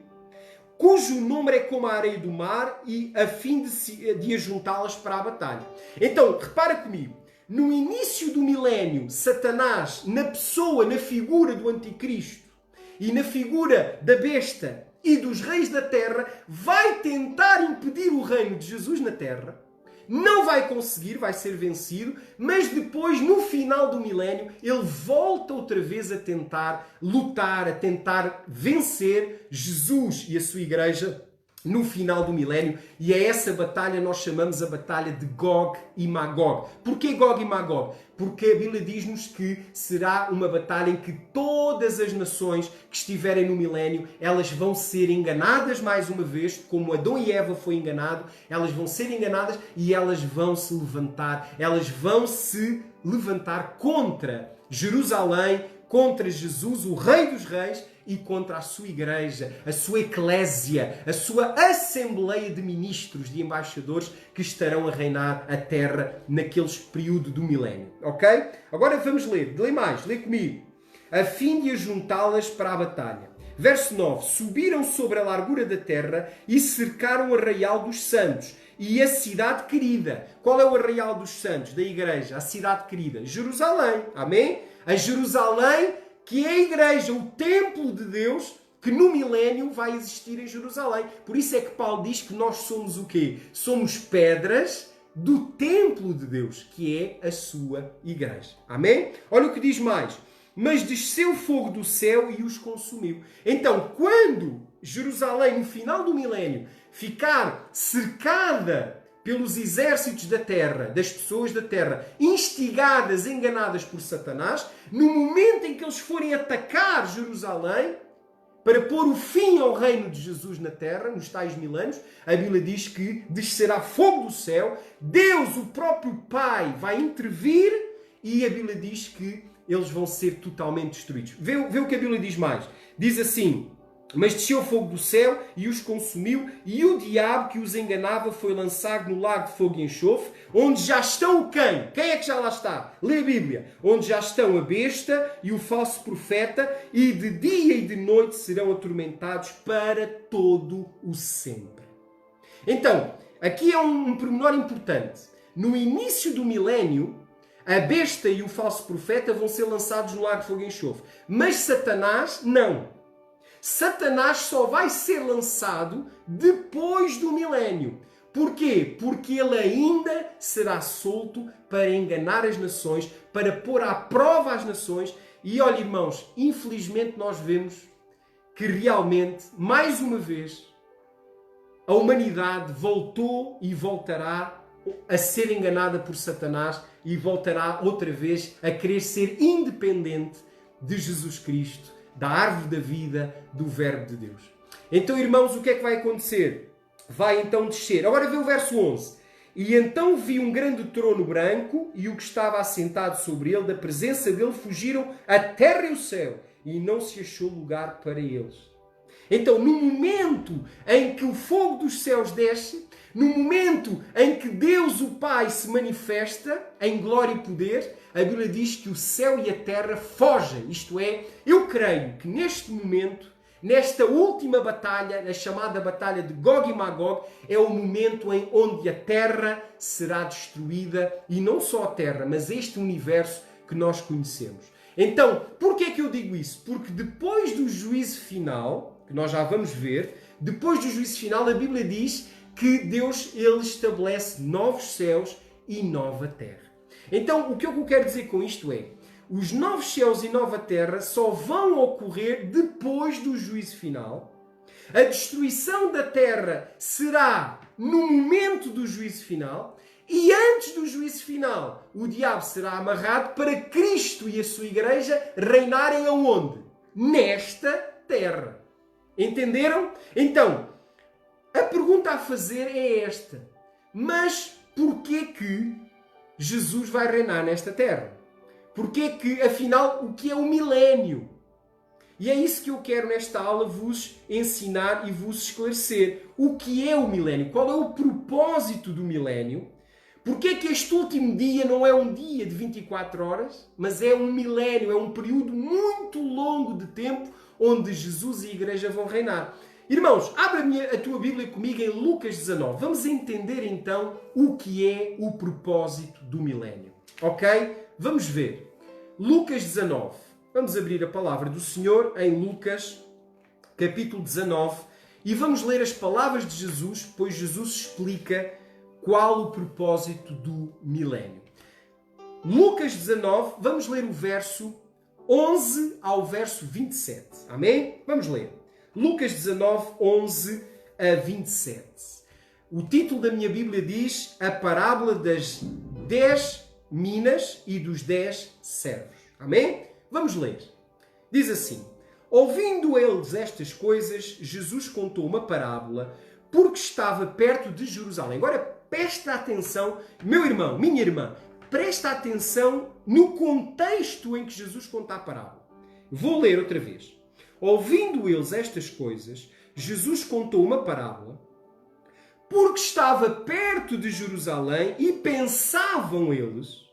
cujo número é como a areia do mar, e a fim de ajuntá-las para a batalha. Então, repara comigo. No início do milénio, Satanás, na pessoa, na figura do anticristo e na figura da besta e dos reis da terra, vai tentar impedir o reino de Jesus na terra. Não vai conseguir, vai ser vencido, mas depois, no final do milénio, ele volta outra vez a tentar lutar, a tentar vencer Jesus e a sua igreja no final do milénio, e a essa batalha nós chamamos a batalha de Gog e Magog. Porquê Gog e Magog? Porque a Bíblia diz-nos que será uma batalha em que todas as nações que estiverem no milénio, elas vão ser enganadas mais uma vez, como Adão e Eva foi enganado, elas vão ser enganadas e elas vão se levantar contra Jerusalém, contra Jesus, o Rei dos Reis, e contra a sua igreja, a sua eclésia, a sua assembleia de ministros, de embaixadores que estarão a reinar a terra naquele período do milénio. Ok? Agora vamos ler. Lê mais, lê comigo. A fim de ajuntá-las para a batalha. Verso 9. Subiram sobre a largura da terra e cercaram o arraial dos santos e a cidade querida. Qual é o arraial dos santos, da igreja? A cidade querida. Jerusalém. Amém? A Jerusalém, que é a igreja, o templo de Deus, que no milénio vai existir em Jerusalém. Por isso é que Paulo diz que nós somos o quê? Somos pedras do templo de Deus, que é a sua igreja. Amém? Olha o que diz mais. Mas desceu fogo do céu e os consumiu. Então, quando Jerusalém, no final do milénio, ficar cercada pelos exércitos da terra, das pessoas da terra, instigadas, enganadas por Satanás, no momento em que eles forem atacar Jerusalém, para pôr o fim ao reino de Jesus na terra, nos tais 1000 anos, a Bíblia diz que descerá fogo do céu, Deus, o próprio Pai, vai intervir e a Bíblia diz que eles vão ser totalmente destruídos. Vê o que a Bíblia diz mais. Diz assim: mas desceu fogo do céu e os consumiu, e o diabo que os enganava foi lançado no lago de fogo e enxofre, onde já estão quem? Quem é que já lá está? Lê a Bíblia. Onde já estão a besta e o falso profeta, e de dia e de noite serão atormentados para todo o sempre. Então, aqui é um pormenor importante. No início do milénio, a besta e o falso profeta vão ser lançados no lago de fogo e enxofre. Mas Satanás, não. Satanás só vai ser lançado depois do milénio. Porquê? Porque ele ainda será solto para enganar as nações, para pôr à prova as nações. E olha, irmãos, infelizmente nós vemos que realmente, mais uma vez, a humanidade voltou e voltará a ser enganada por Satanás e voltará outra vez a querer ser independente de Jesus Cristo, da árvore da vida, do Verbo de Deus. Então, irmãos, o que é que vai acontecer? Vai então descer. Agora vê o verso 11. E então vi um grande trono branco e o que estava assentado sobre ele, da presença dele, fugiram a terra e o céu, e não se achou lugar para eles. Então, no momento em que o fogo dos céus desce, no momento em que Deus, o Pai, se manifesta em glória e poder, a Bíblia diz que o céu e a terra fogem. Isto é, eu creio que neste momento, nesta última batalha, a chamada batalha de Gog e Magog, é o momento em onde a terra será destruída, e não só a terra, mas este universo que nós conhecemos. Então, porquê é que eu digo isso? Porque depois do juízo final, que nós já vamos ver, depois do juízo final, a Bíblia diz que Deus, ele estabelece novos céus e nova terra. Então, o que eu quero dizer com isto é, os novos céus e nova terra só vão ocorrer depois do juízo final. A destruição da terra será no momento do juízo final. E antes do juízo final, o diabo será amarrado para Cristo e a sua igreja reinarem aonde? Nesta terra. Entenderam? Então, a pergunta a fazer é esta. Mas porquê que Jesus vai reinar nesta terra? Porquê que, afinal, o que é o milénio? E é isso que eu quero nesta aula vos ensinar e vos esclarecer. O que é o milénio? Qual é o propósito do milénio? Porquê que este último dia não é um dia de 24 horas, mas é um milénio, é um período muito longo de tempo onde Jesus e a igreja vão reinar? Irmãos, abre a tua Bíblia comigo em Lucas 19. Vamos entender então o que é o propósito do milénio. Ok? Vamos ver. Lucas 19. Vamos abrir a palavra do Senhor em Lucas, capítulo 19, e vamos ler as palavras de Jesus, pois Jesus explica qual o propósito do milénio. Lucas 19, vamos ler o verso 11 ao verso 27. Amém? Vamos ler. Lucas 19, 11 a 27. O título da minha Bíblia diz a parábola das 10 minas e dos 10 servos. Amém? Vamos ler. Diz assim: ouvindo eles estas coisas, Jesus contou uma parábola porque estava perto de Jerusalém. Agora presta atenção, meu irmão, minha irmã, presta atenção no contexto em que Jesus conta a parábola. Vou ler outra vez. Ouvindo eles estas coisas, Jesus contou uma parábola porque estava perto de Jerusalém e pensavam eles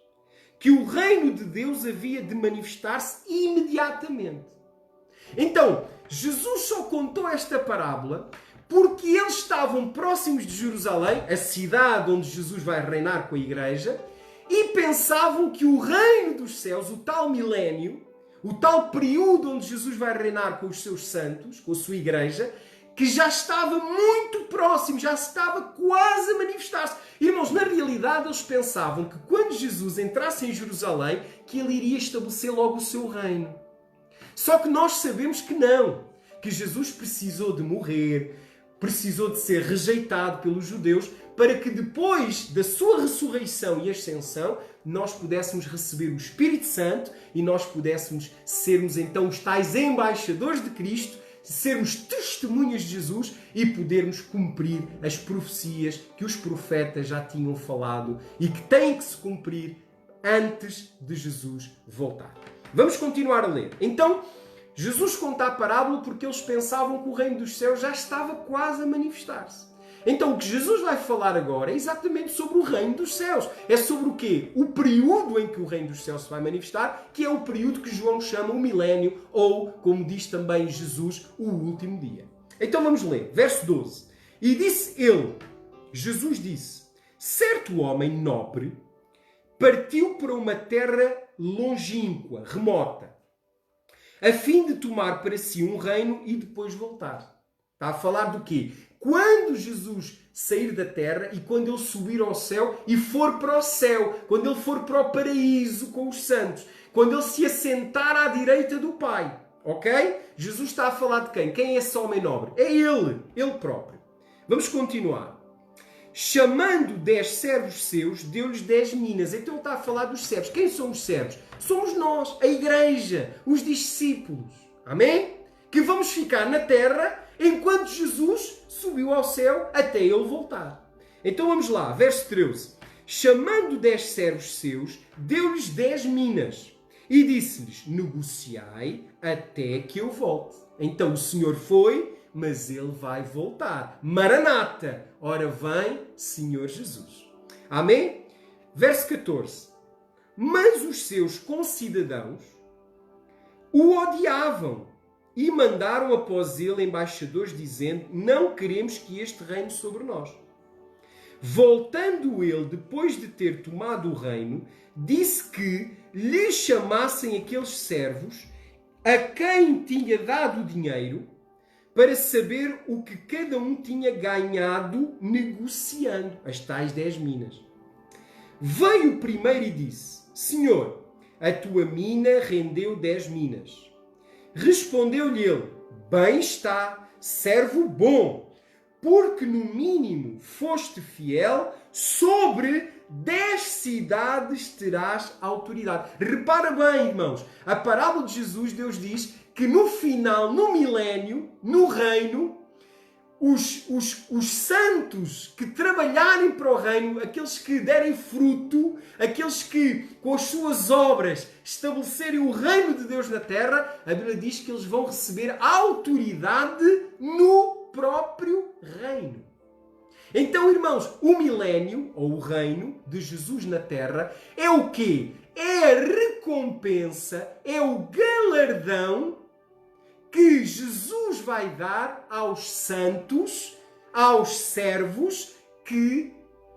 que o reino de Deus havia de manifestar-se imediatamente. Então, Jesus só contou esta parábola porque eles estavam próximos de Jerusalém, a cidade onde Jesus vai reinar com a igreja, e pensavam que o reino dos céus, o tal milénio, o tal período onde Jesus vai reinar com os seus santos, com a sua igreja, que já estava muito próximo, já estava quase a manifestar-se. Irmãos, na realidade eles pensavam que quando Jesus entrasse em Jerusalém, que ele iria estabelecer logo o seu reino. Só que nós sabemos que não, que Jesus precisou de morrer, precisou de ser rejeitado pelos judeus, para que depois da sua ressurreição e ascensão, nós pudéssemos receber o Espírito Santo e nós pudéssemos sermos então os tais embaixadores de Cristo, sermos testemunhas de Jesus e podermos cumprir as profecias que os profetas já tinham falado e que têm que se cumprir antes de Jesus voltar. Vamos continuar a ler. Então, Jesus conta a parábola porque eles pensavam que o reino dos céus já estava quase a manifestar-se. Então, o que Jesus vai falar agora é exatamente sobre o reino dos céus. É sobre o quê? O período em que o reino dos céus se vai manifestar, que é o período que João chama o milénio, ou, como diz também Jesus, o último dia. Então vamos ler, verso 12. E disse ele, Jesus disse, certo homem nobre partiu para uma terra longínqua, remota, a fim de tomar para si um reino e depois voltar. Está a falar do quê? Quando Jesus sair da terra e quando ele subir ao céu e for para o céu, quando ele for para o paraíso com os santos, quando ele se assentar à direita do Pai, ok? Jesus está a falar de quem? Quem é esse homem nobre? É ele próprio. Vamos continuar. Chamando 10 servos seus, deu-lhes 10 minas. Então ele está a falar dos servos. Quem são os servos? Somos nós, a igreja, os discípulos. Amém? Que vamos ficar na terra enquanto Jesus subiu ao céu até ele voltar. Então vamos lá, verso 13. Chamando 10 servos seus, deu-lhes 10 minas e disse-lhes, negociai até que eu volte. Então o Senhor foi, mas ele vai voltar. Maranata, ora vem, Senhor Jesus. Amém? Verso 14. Mas os seus concidadãos o odiavam e mandaram após ele embaixadores dizendo, não queremos que este reine sobre nós. Voltando ele, depois de ter tomado o reino, disse que lhe chamassem aqueles servos a quem tinha dado o dinheiro para saber o que cada um tinha ganhado negociando as tais 10 minas. Veio o primeiro e disse, Senhor, a tua mina rendeu 10 minas. Respondeu-lhe ele, bem está, servo bom, porque no mínimo foste fiel, sobre 10 cidades terás autoridade. Repara bem, irmãos, a parábola de Jesus, Deus diz que no final, no milénio, no reino, os santos que trabalharem para o reino, aqueles que derem fruto, aqueles que com as suas obras estabelecerem o reino de Deus na terra, a Bíblia diz que eles vão receber autoridade no próprio reino. Então, irmãos, o milénio, ou o reino de Jesus na terra, é o quê? É a recompensa, é o galardão que Jesus vai dar aos santos, aos servos que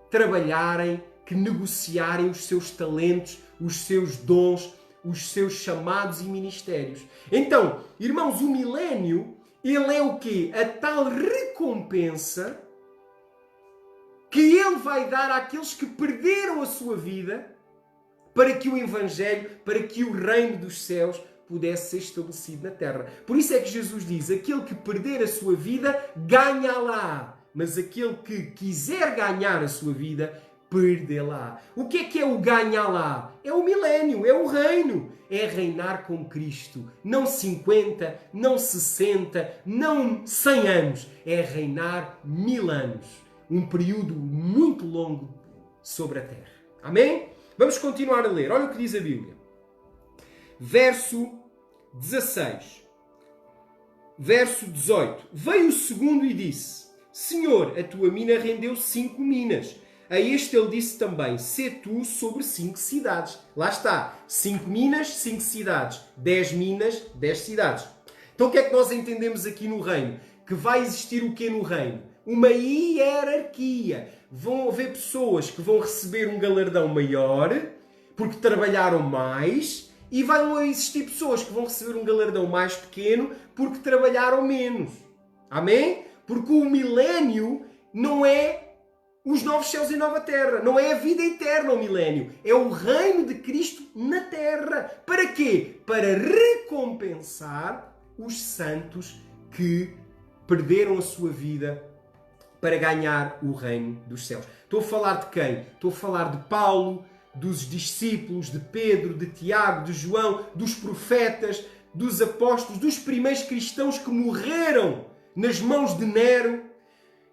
trabalharem, que negociarem os seus talentos, os seus dons, os seus chamados e ministérios. Então, irmãos, o milénio, ele é o quê? A tal recompensa que ele vai dar àqueles que perderam a sua vida para que o Evangelho, para que o reino dos céus pudesse ser estabelecido na terra. Por isso é que Jesus diz, aquele que perder a sua vida, ganha-la. Mas aquele que quiser ganhar a sua vida, perdê-la. O que é o ganhar-la? É o milénio, é o reino. É reinar com Cristo. Não 50, não 60, não 100 anos. É reinar 1000 anos. Um período muito longo sobre a terra. Amém? Vamos continuar a ler. Olha o que diz a Bíblia. Verso 16. Verso 18. Veio o segundo e disse, Senhor, a tua mina rendeu 5 minas. A este ele disse também, sê tu sobre 5 cidades. Lá está. 5 minas, 5 cidades. 10 minas, 10 cidades. Então o que é que nós entendemos aqui no reino? Que vai existir o quê no reino? Uma hierarquia. Vão haver pessoas que vão receber um galardão maior porque trabalharam mais e vão existir pessoas que vão receber um galardão mais pequeno porque trabalharam menos. Amém? Porque o milénio não é os novos céus e nova terra. Não é a vida eterna o milénio. É o reino de Cristo na terra. Para quê? Para recompensar os santos que perderam a sua vida para ganhar o reino dos céus. Estou a falar de quem? Estou a falar de Paulo, dos discípulos, de Pedro, de Tiago, de João, dos profetas, dos apóstolos, dos primeiros cristãos que morreram nas mãos de Nero,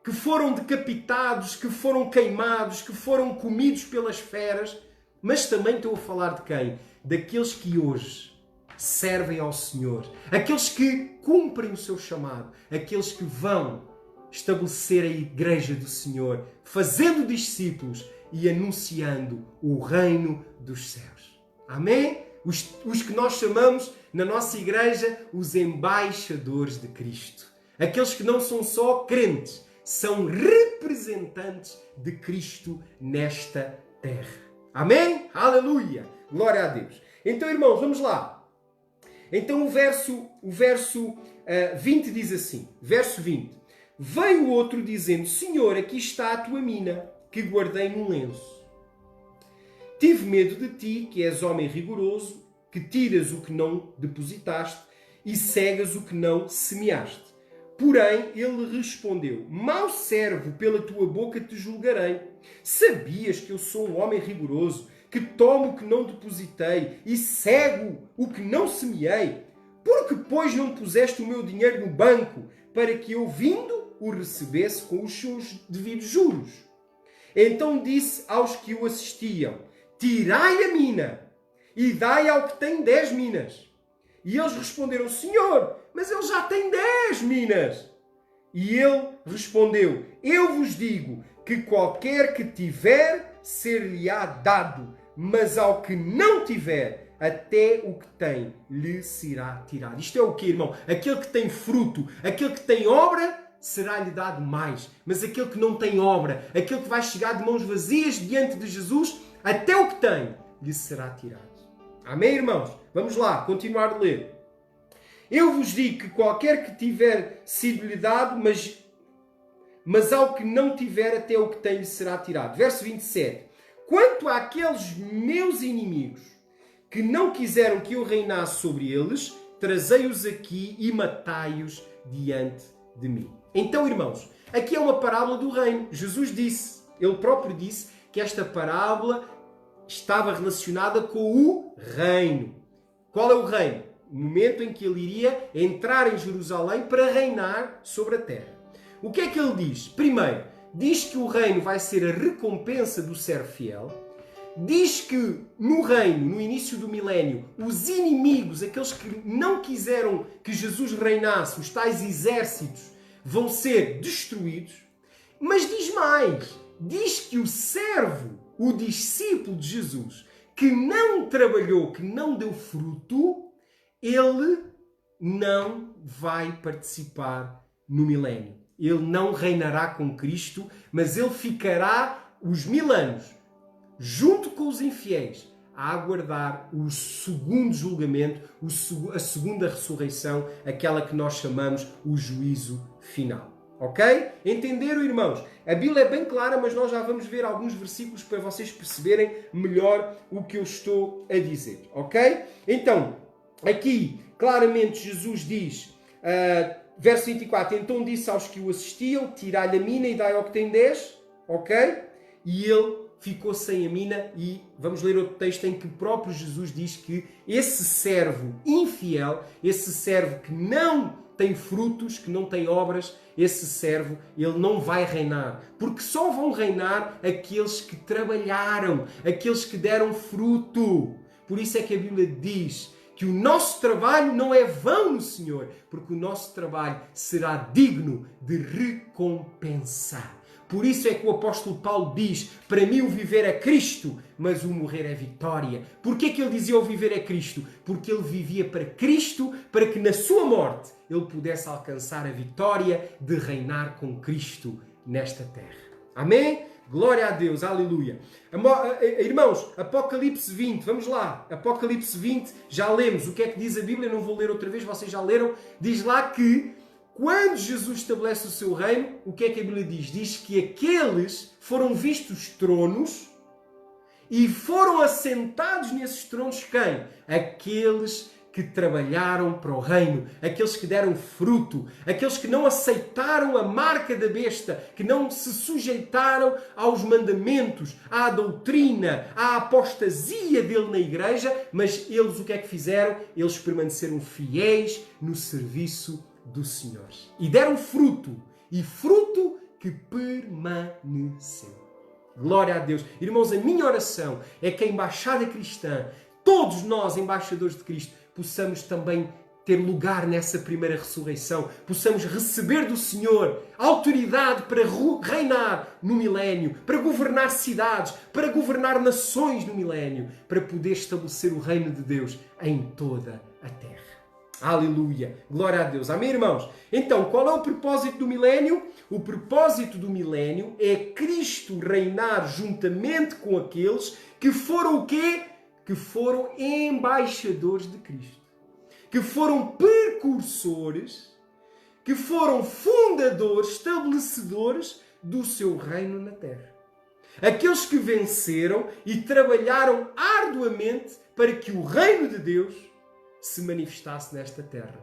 que foram decapitados, que foram queimados, que foram comidos pelas feras. Mas também estou a falar de quem? Daqueles que hoje servem ao Senhor. Aqueles que cumprem o seu chamado. Aqueles que vão estabelecer a igreja do Senhor, fazendo discípulos e anunciando o reino dos céus. Amém? Os que nós chamamos na nossa igreja os embaixadores de Cristo. Aqueles que não são só crentes, são representantes de Cristo nesta terra. Amém? Aleluia! Glória a Deus. Então, irmãos, vamos lá. Então o verso 20 diz assim. Verso 20. Veio outro dizendo, Senhor, aqui está a tua mina, que guardei num lenço. Tive medo de ti, que és homem rigoroso, que tiras o que não depositaste e cegas o que não semeaste. Porém, ele respondeu, mau servo, pela tua boca te julgarei. Sabias que eu sou um homem rigoroso, que tomo o que não depositei e cego o que não semeei? Por que, pois, não puseste o meu dinheiro no banco, para que eu, vindo, o recebesse com os seus devidos juros? Então disse aos que o assistiam, tirai a mina e dai ao que tem 10 minas. E eles responderam, Senhor, mas ele já tem 10 minas. E ele respondeu, eu vos digo que qualquer que tiver, ser-lhe-á dado, mas ao que não tiver, até o que tem lhe será tirado. Isto é o quê, irmão? Aquele que tem fruto, aquele que tem obra, será-lhe dado mais. Mas aquele que não tem obra, aquele que vai chegar de mãos vazias diante de Jesus, até o que tem lhe será tirado. Amém, irmãos? Vamos lá, continuar a ler. Eu vos digo que qualquer que tiver sido-lhe dado, mas ao que não tiver, até o que tem lhe será tirado. Verso 27. Quanto àqueles meus inimigos que não quiseram que eu reinasse sobre eles, trazei-os aqui e matai-os diante de mim. Então, irmãos, aqui é uma parábola do reino. Jesus disse, ele próprio disse, que esta parábola estava relacionada com o reino. Qual é o reino? O momento em que ele iria entrar em Jerusalém para reinar sobre a terra. O que é que ele diz? Primeiro, diz que o reino vai ser a recompensa do servo fiel. Diz que no reino, no início do milénio, os inimigos, aqueles que não quiseram que Jesus reinasse, os tais exércitos, vão ser destruídos. Mas diz mais, diz que o servo, o discípulo de Jesus, que não trabalhou, que não deu fruto, ele não vai participar no milénio. Ele não reinará com Cristo, mas ele ficará os 1000 anos, junto com os infiéis, a aguardar o segundo julgamento, a segunda ressurreição, aquela que nós chamamos o juízo final. Ok? Entenderam, irmãos? A Bíblia é bem clara, mas nós já vamos ver alguns versículos para vocês perceberem melhor o que eu estou a dizer. Ok? Então, aqui, claramente, Jesus diz, verso 24, então disse aos que o assistiam, tirai-lhe a mina e dai ao que tem 10, ok? E ele ficou sem a mina e vamos ler outro texto em que o próprio Jesus diz que esse servo infiel, esse servo que não tem frutos, que não tem obras, esse servo, ele não vai reinar. Porque só vão reinar aqueles que trabalharam, aqueles que deram fruto. Por isso é que a Bíblia diz que o nosso trabalho não é vão no Senhor, porque o nosso trabalho será digno de recompensa. Por isso é que o apóstolo Paulo diz, para mim o viver é Cristo, mas o morrer é vitória. Porquê que ele dizia o viver é Cristo? Porque ele vivia para Cristo, para que na sua morte ele pudesse alcançar a vitória de reinar com Cristo nesta terra. Amém? Glória a Deus, aleluia. Irmãos, Apocalipse 20, vamos lá. Apocalipse 20, já lemos. O que é que diz a Bíblia? Não vou ler outra vez, vocês já leram. Diz lá que quando Jesus estabelece o seu reino, o que é que a Bíblia diz? Diz que aqueles foram vistos tronos e foram assentados nesses tronos quem? Aqueles que trabalharam para o reino, aqueles que deram fruto, aqueles que não aceitaram a marca da besta, que não se sujeitaram aos mandamentos, à doutrina, à apostasia dele na igreja, mas eles o que é que fizeram? Eles permaneceram fiéis no serviço do Senhor. E deram fruto, e fruto que permaneceu. Glória a Deus. Irmãos, a minha oração é que a embaixada cristã, todos nós, embaixadores de Cristo, possamos também ter lugar nessa primeira ressurreição, possamos receber do Senhor autoridade para reinar no milénio, para governar cidades, para governar nações no milénio, para poder estabelecer o reino de Deus em toda a terra. Aleluia! Glória a Deus. Amém, irmãos? Então, qual é o propósito do milénio? O propósito do milénio é Cristo reinar juntamente com aqueles que foram o quê? Que foram embaixadores de Cristo. Que foram precursores, que foram fundadores, estabelecedores do seu reino na terra. Aqueles que venceram e trabalharam arduamente para que o reino de Deus se manifestasse nesta terra.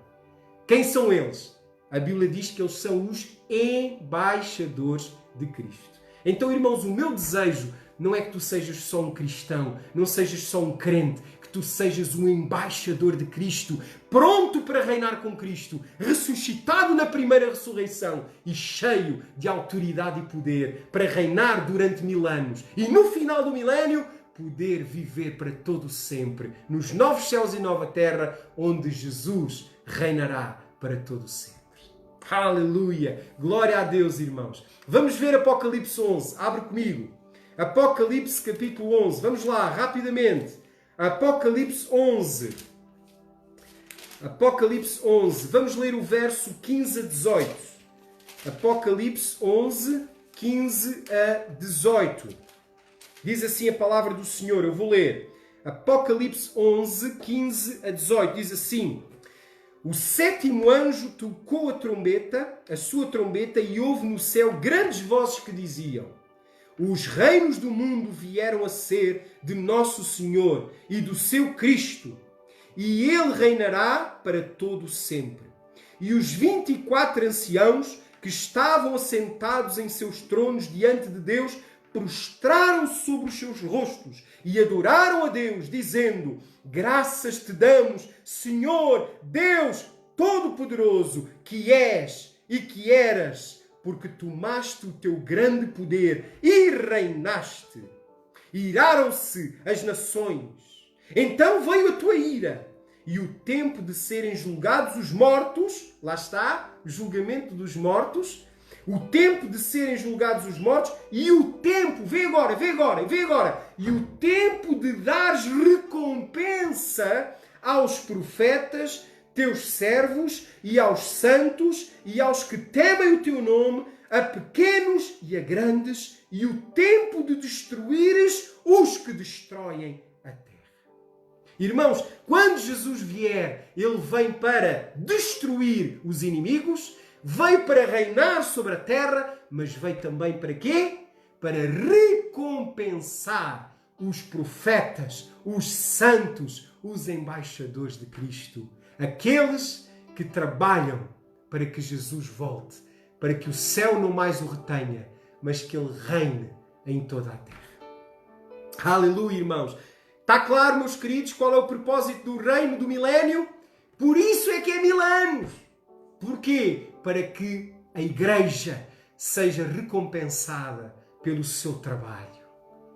Quem são eles? A Bíblia diz que eles são os embaixadores de Cristo. Então, irmãos, o meu desejo não é que tu sejas só um cristão, não sejas só um crente, que tu sejas um embaixador de Cristo, pronto para reinar com Cristo, ressuscitado na primeira ressurreição e cheio de autoridade e poder para reinar durante 1000 anos. E no final do milénio, poder viver para todo sempre, nos novos céus e nova terra, onde Jesus reinará para todo sempre. Aleluia! Glória a Deus, irmãos. Vamos ver Apocalipse 11. Abre comigo. Apocalipse capítulo 11. Vamos lá, rapidamente. Apocalipse 11. Apocalipse 11. Vamos ler o verso 15 a 18. Apocalipse 11, 15 a 18. Diz assim a palavra do Senhor. Eu vou ler. Apocalipse 11, 15 a 18. Diz assim: o sétimo anjo tocou a sua trombeta, e houve no céu grandes vozes que diziam: os reinos do mundo vieram a ser de nosso Senhor e do seu Cristo, e ele reinará para todo sempre. E os 24 anciãos que estavam assentados em seus tronos diante de Deus prostraram-se sobre os seus rostos e adoraram a Deus, dizendo: graças te damos, Senhor, Deus Todo-Poderoso, que és e que eras, porque tomaste o teu grande poder e reinaste. Iraram-se as nações. Então veio a tua ira e o tempo de serem julgados os mortos. Lá está, o julgamento dos mortos. O tempo de serem julgados os mortos e o tempo, vê agora, e o tempo de dares recompensa aos profetas, teus servos, e aos santos, e aos que temem o teu nome, a pequenos e a grandes, e o tempo de destruíres os que destroem a terra. Irmãos, quando Jesus vier, ele vem para destruir os inimigos, veio para reinar sobre a terra, mas veio também para quê? Para recompensar os profetas, os santos, os embaixadores de Cristo. Aqueles que trabalham para que Jesus volte, para que o céu não mais o retenha, mas que Ele reine em toda a terra. Aleluia, irmãos! Está claro, meus queridos, qual é o propósito do reino do milénio? Por isso é que é 1000 anos. Porquê? Para que a igreja seja recompensada pelo seu trabalho.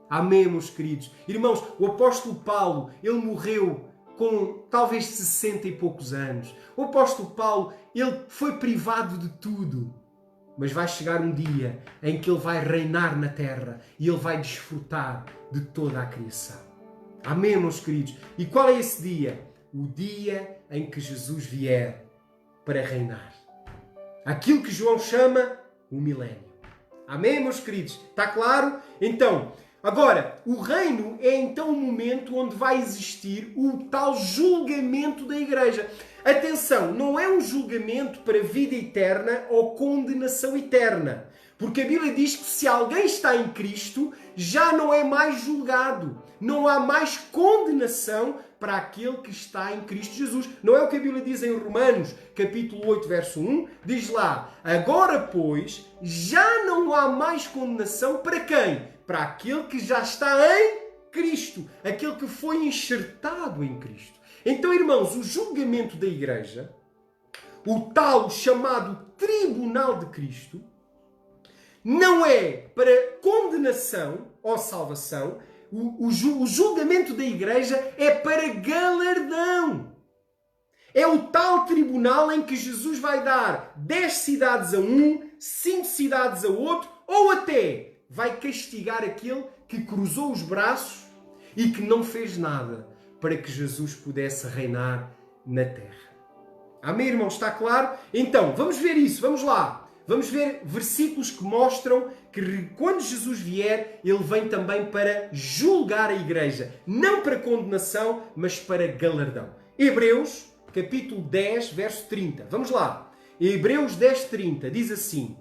Amém, meus queridos? Irmãos, o apóstolo Paulo, ele morreu com talvez 60 e poucos anos. O apóstolo Paulo, ele foi privado de tudo. Mas vai chegar um dia em que ele vai reinar na terra e ele vai desfrutar de toda a criação. Amém, meus queridos? E qual é esse dia? O dia em que Jesus vier para reinar. Aquilo que João chama o milénio. Amém, meus queridos? Está claro? Então, agora, o reino é então o momento onde vai existir o tal julgamento da igreja. Atenção, não é um julgamento para vida eterna ou condenação eterna. Porque a Bíblia diz que se alguém está em Cristo, já não é mais julgado. Não há mais condenação para aquele que está em Cristo Jesus. Não é o que a Bíblia diz em Romanos, capítulo 8, verso 1? Diz lá, agora, pois, já não há mais condenação para quem? Para aquele que já está em Cristo. Aquele que foi enxertado em Cristo. Então, irmãos, o julgamento da igreja, o tal chamado tribunal de Cristo, não é para condenação ou salvação. O julgamento da igreja é para galardão. É o tal tribunal em que Jesus vai dar 10 cidades a um, 5 cidades a outro, ou até vai castigar aquele que cruzou os braços e que não fez nada para que Jesus pudesse reinar na terra. Amém, irmãos? Está claro? Então, vamos ver isso. Vamos lá. Vamos ver versículos que mostram que quando Jesus vier, Ele vem também para julgar a igreja. Não para condenação, mas para galardão. Hebreus, capítulo 10, verso 30. Vamos lá. Hebreus 10, 30 diz assim: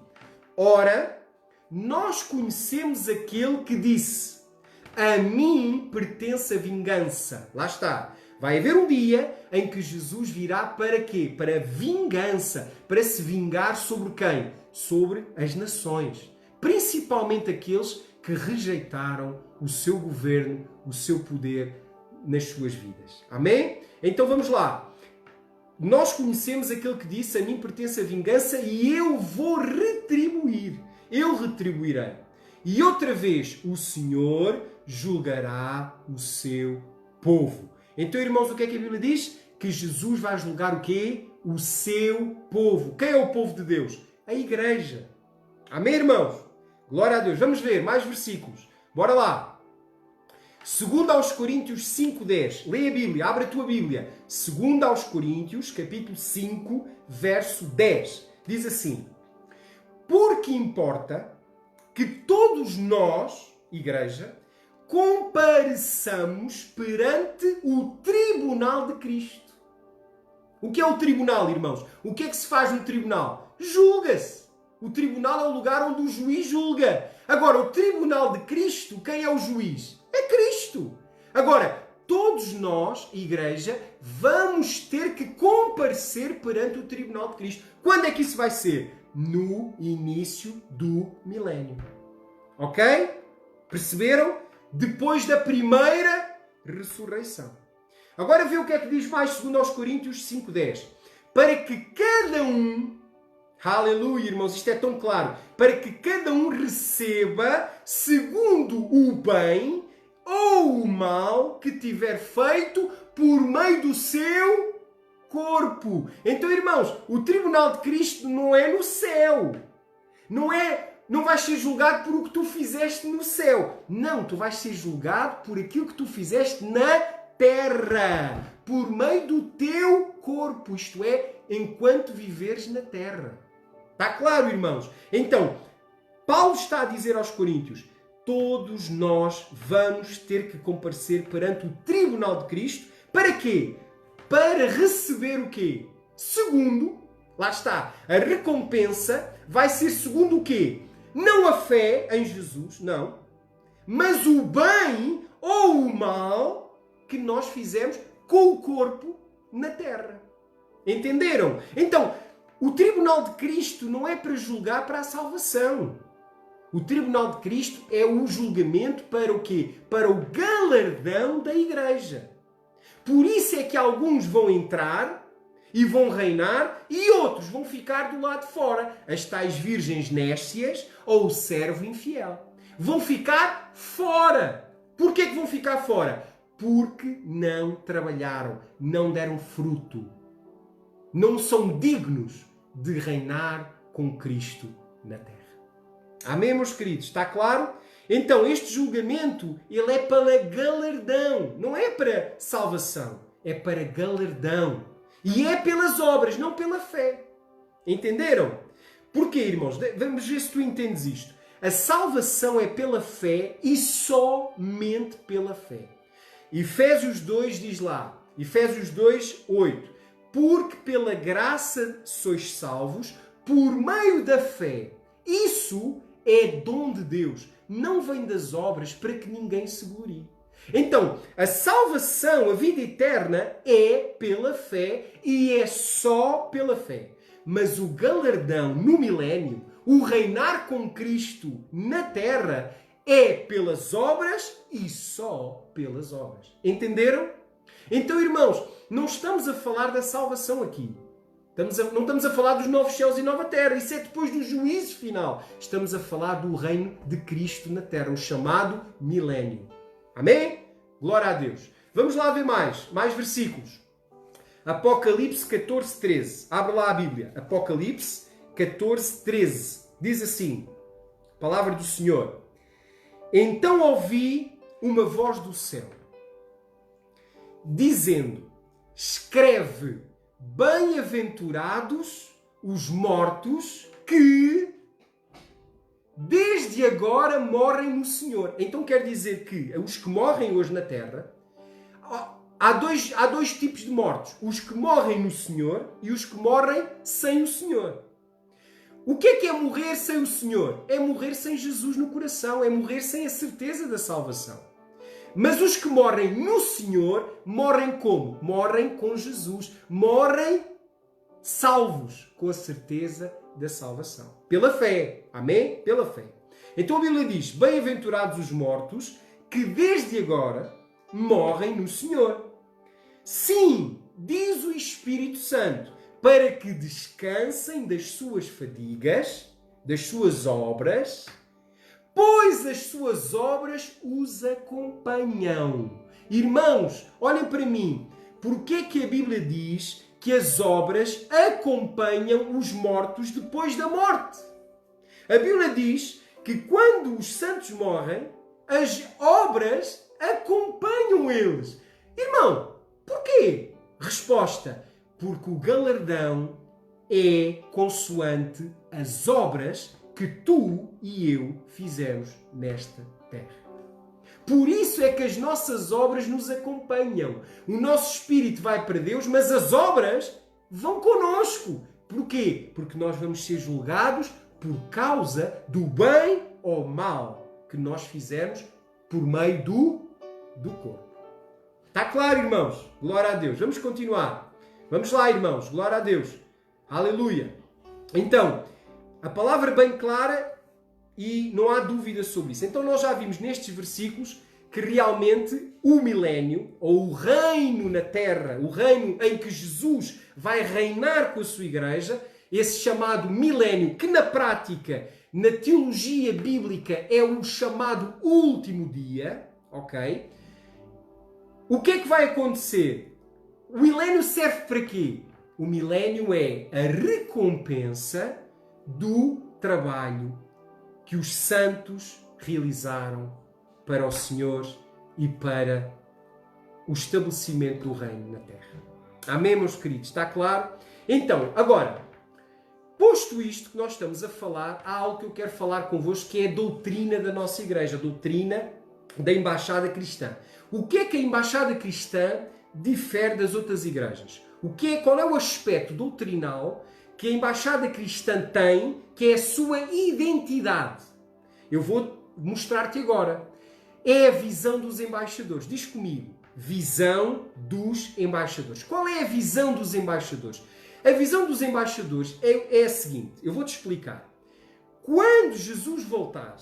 Ora, nós conhecemos aquele que disse: a mim pertence a vingança. Lá está. Vai haver um dia em que Jesus virá para quê? Para vingança. Para se vingar sobre quem? Sobre as nações. Principalmente aqueles que rejeitaram o seu governo, o seu poder nas suas vidas. Amém? Então vamos lá. Nós conhecemos aquele que disse: a mim pertence a vingança e eu vou retribuir. Eu retribuirei. E outra vez o Senhor julgará o seu povo. Então, irmãos, o que é que a Bíblia diz? Que Jesus vai julgar o quê? O seu povo. Quem é o povo de Deus? A igreja. Amém, irmãos? Glória a Deus. Vamos ver mais versículos. Bora lá. 2 aos Coríntios 5:10. Lê a Bíblia, abre a tua Bíblia. 2 aos Coríntios, capítulo 5, verso 10. Diz assim: porque importa que todos nós, igreja, compareçamos perante o tribunal de Cristo. O que é o tribunal, irmãos? O que é que se faz no tribunal? Julga-se. O tribunal é o lugar onde o juiz julga. Agora, o tribunal de Cristo, quem é o juiz? É Cristo. Agora, todos nós, igreja, vamos ter que comparecer perante o tribunal de Cristo. Quando é que isso vai ser? No início do milénio. Ok? Perceberam? Depois da primeira ressurreição. Agora vê o que é que diz mais 2 aos Coríntios 5:10. Para que cada um, aleluia, irmãos, isto é tão claro, para que cada um receba segundo o bem ou o mal que tiver feito por meio do seu corpo. Então, irmãos, o tribunal de Cristo não é no céu. Não vais ser julgado por o que tu fizeste no céu. Não, tu vais ser julgado por aquilo que tu fizeste na terra. Por meio do teu corpo. Isto é, enquanto viveres na terra. Está claro, irmãos? Então, Paulo está a dizer aos Coríntios: todos nós vamos ter que comparecer perante o tribunal de Cristo. Para quê? Para receber o quê? Segundo, lá está, a recompensa vai ser segundo o quê? Não a fé em Jesus, não, mas o bem ou o mal que nós fizemos com o corpo na terra. Entenderam? Então, o tribunal de Cristo não é para julgar para a salvação. O tribunal de Cristo é o julgamento para o quê? Para o galardão da igreja. Por isso é que alguns vão entrar e vão reinar e outros vão ficar do lado de fora. As tais virgens nécias ou o servo infiel. Vão ficar fora. Porquê que vão ficar fora? Porque não trabalharam, não deram fruto. Não são dignos de reinar com Cristo na terra. Amém, meus queridos? Está claro? Então, este julgamento, ele é para galardão. Não é para salvação. É para galardão. E é pelas obras, não pela fé. Entenderam? Porquê, irmãos? Vamos ver se tu entendes isto. A salvação é pela fé e somente pela fé. Efésios 2 diz lá, Efésios 2, 8. Porque pela graça sois salvos por meio da fé. Isso é dom de Deus. Não vem das obras para que ninguém se glorie. Então, a salvação, a vida eterna, é pela fé e é só pela fé. Mas o galardão no milénio, o reinar com Cristo na terra, é pelas obras e só pelas obras. Entenderam? Então, irmãos, não estamos a falar da salvação aqui. Não estamos a falar dos novos céus e nova terra. Isso é depois do juízo final. Estamos a falar do reino de Cristo na terra, o chamado milénio. Amém? Glória a Deus. Vamos lá ver mais versículos. Apocalipse 14, 13. Abre lá a Bíblia. Apocalipse 14, 13. Diz assim, palavra do Senhor. Então ouvi uma voz do céu, dizendo, escreve, bem-aventurados os mortos que desde agora morrem no Senhor. Então quer dizer que os que morrem hoje na terra, há dois tipos de mortos. Os que morrem no Senhor e os que morrem sem o Senhor. O que é morrer sem o Senhor? É morrer sem Jesus no coração, é morrer sem a certeza da salvação. Mas os que morrem no Senhor, morrem como? Morrem com Jesus. Morrem salvos, com a certeza da salvação. Pela fé. Amém? Pela fé. Então a Bíblia diz, bem-aventurados os mortos, que desde agora morrem no Senhor. Sim, diz o Espírito Santo, para que descansem das suas fadigas, das suas obras, pois as suas obras os acompanham. Irmãos, olhem para mim. Porquê é que a Bíblia diz que as obras acompanham os mortos depois da morte? A Bíblia diz que quando os santos morrem, as obras acompanham eles. Irmão, porquê? Resposta, porque o galardão é consoante as obras que tu e eu fizemos nesta terra. Por isso é que as nossas obras nos acompanham. O nosso espírito vai para Deus, mas as obras vão conosco. Porquê? Porque nós vamos ser julgados por causa do bem ou mal que nós fizemos por meio do corpo. Está claro, irmãos? Glória a Deus. Vamos continuar. Vamos lá, irmãos. Glória a Deus. Aleluia. Então, a palavra é bem clara e não há dúvida sobre isso. Então nós já vimos nestes versículos que realmente o milénio, ou o reino na terra, o reino em que Jesus vai reinar com a sua igreja, esse chamado milénio, que na prática, na teologia bíblica, é o chamado último dia, ok? O que é que vai acontecer? O milénio serve para quê? O milénio é a recompensa do trabalho que os santos realizaram para o Senhor e para o estabelecimento do reino na terra. Amém, meus queridos? Está claro? Então, agora, posto isto que nós estamos a falar, há algo que eu quero falar convosco que é a doutrina da nossa igreja, a doutrina da embaixada cristã. O que é que a embaixada cristã difere das outras igrejas? Qual é o aspecto doutrinal que a embaixada cristã tem, que é a sua identidade? Eu vou mostrar-te agora. é a visão dos embaixadores? Diz comigo. Visão dos embaixadores. Qual é a visão dos embaixadores? A visão dos embaixadores é a seguinte. Eu vou-te explicar. Quando Jesus voltar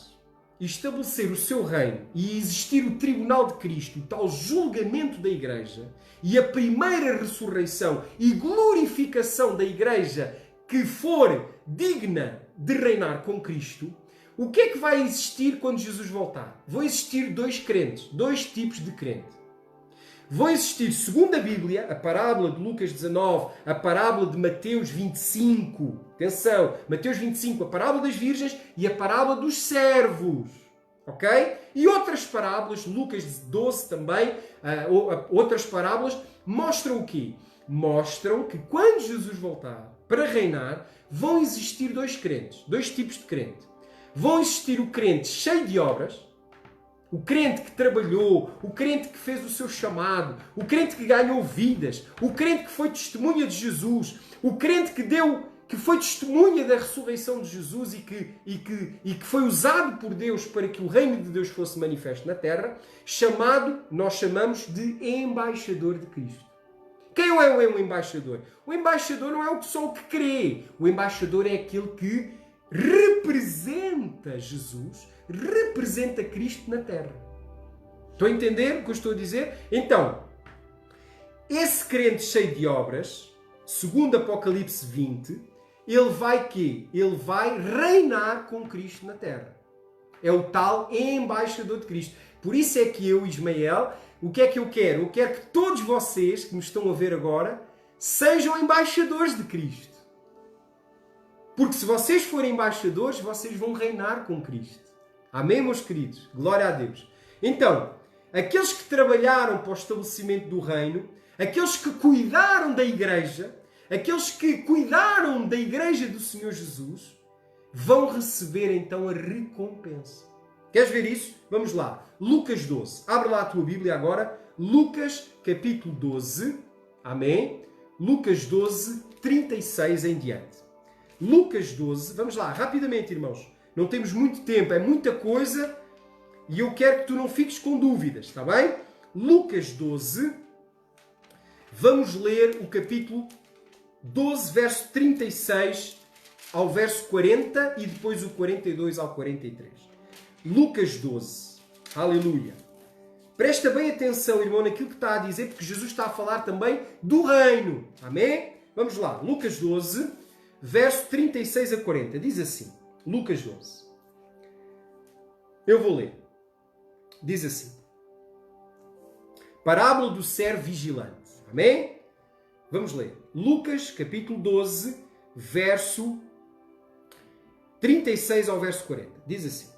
e estabelecer o seu reino e existir o tribunal de Cristo, o tal julgamento da Igreja e a primeira ressurreição e glorificação da Igreja que for digna de reinar com Cristo, o que é que vai existir quando Jesus voltar? Vão existir dois crentes, dois tipos de crente. Vão existir, segundo a Bíblia, a parábola de Lucas 19, a parábola de Mateus 25. Atenção, Mateus 25, a parábola das virgens e a parábola dos servos. Ok? E outras parábolas, Lucas 12 também, outras parábolas, mostram o quê? Mostram que quando Jesus voltar para reinar, vão existir dois crentes, dois tipos de crente. Vão existir o crente cheio de obras, o crente que trabalhou, o crente que fez o seu chamado, o crente que ganhou vidas, o crente que foi testemunha de Jesus, o crente que foi testemunha da ressurreição de Jesus e que foi usado por Deus para que o reino de Deus fosse manifesto na terra, nós chamamos de embaixador de Cristo. Quem é o embaixador? O embaixador não é só o que crê. O embaixador é aquele que representa Jesus, representa Cristo na terra. Estão a entender o que eu estou a dizer? Então, esse crente cheio de obras, segundo Apocalipse 20, ele vai quê? Ele vai reinar com Cristo na terra. É o tal embaixador de Cristo. Por isso é que eu, Ismael, o que é que eu quero? Eu quero que todos vocês que me estão a ver agora sejam embaixadores de Cristo. Porque se vocês forem embaixadores, vocês vão reinar com Cristo. Amém, meus queridos? Glória a Deus. Então, aqueles que trabalharam para o estabelecimento do reino, aqueles que cuidaram da igreja, aqueles que cuidaram da igreja do Senhor Jesus, vão receber então a recompensa. Queres ver isso? Vamos lá. Lucas 12. Abre lá a tua Bíblia agora. Lucas capítulo 12. Amém? Lucas 12, 36 em diante. Lucas 12, vamos lá, rapidamente, irmãos. Não temos muito tempo, é muita coisa e eu quero que tu não fiques com dúvidas, está bem? Lucas 12, vamos ler o capítulo 12, verso 36 ao verso 40 e depois o 42 ao 43. Lucas 12, aleluia. Presta bem atenção, irmão, naquilo que está a dizer, porque Jesus está a falar também do reino, amém? Vamos lá, Lucas 12, verso 36 a 40, diz assim, Lucas 12. Eu vou ler. Diz assim. Parábola do servo vigilante. Amém? Vamos ler. Lucas, capítulo 12, verso 36 ao verso 40. Diz assim.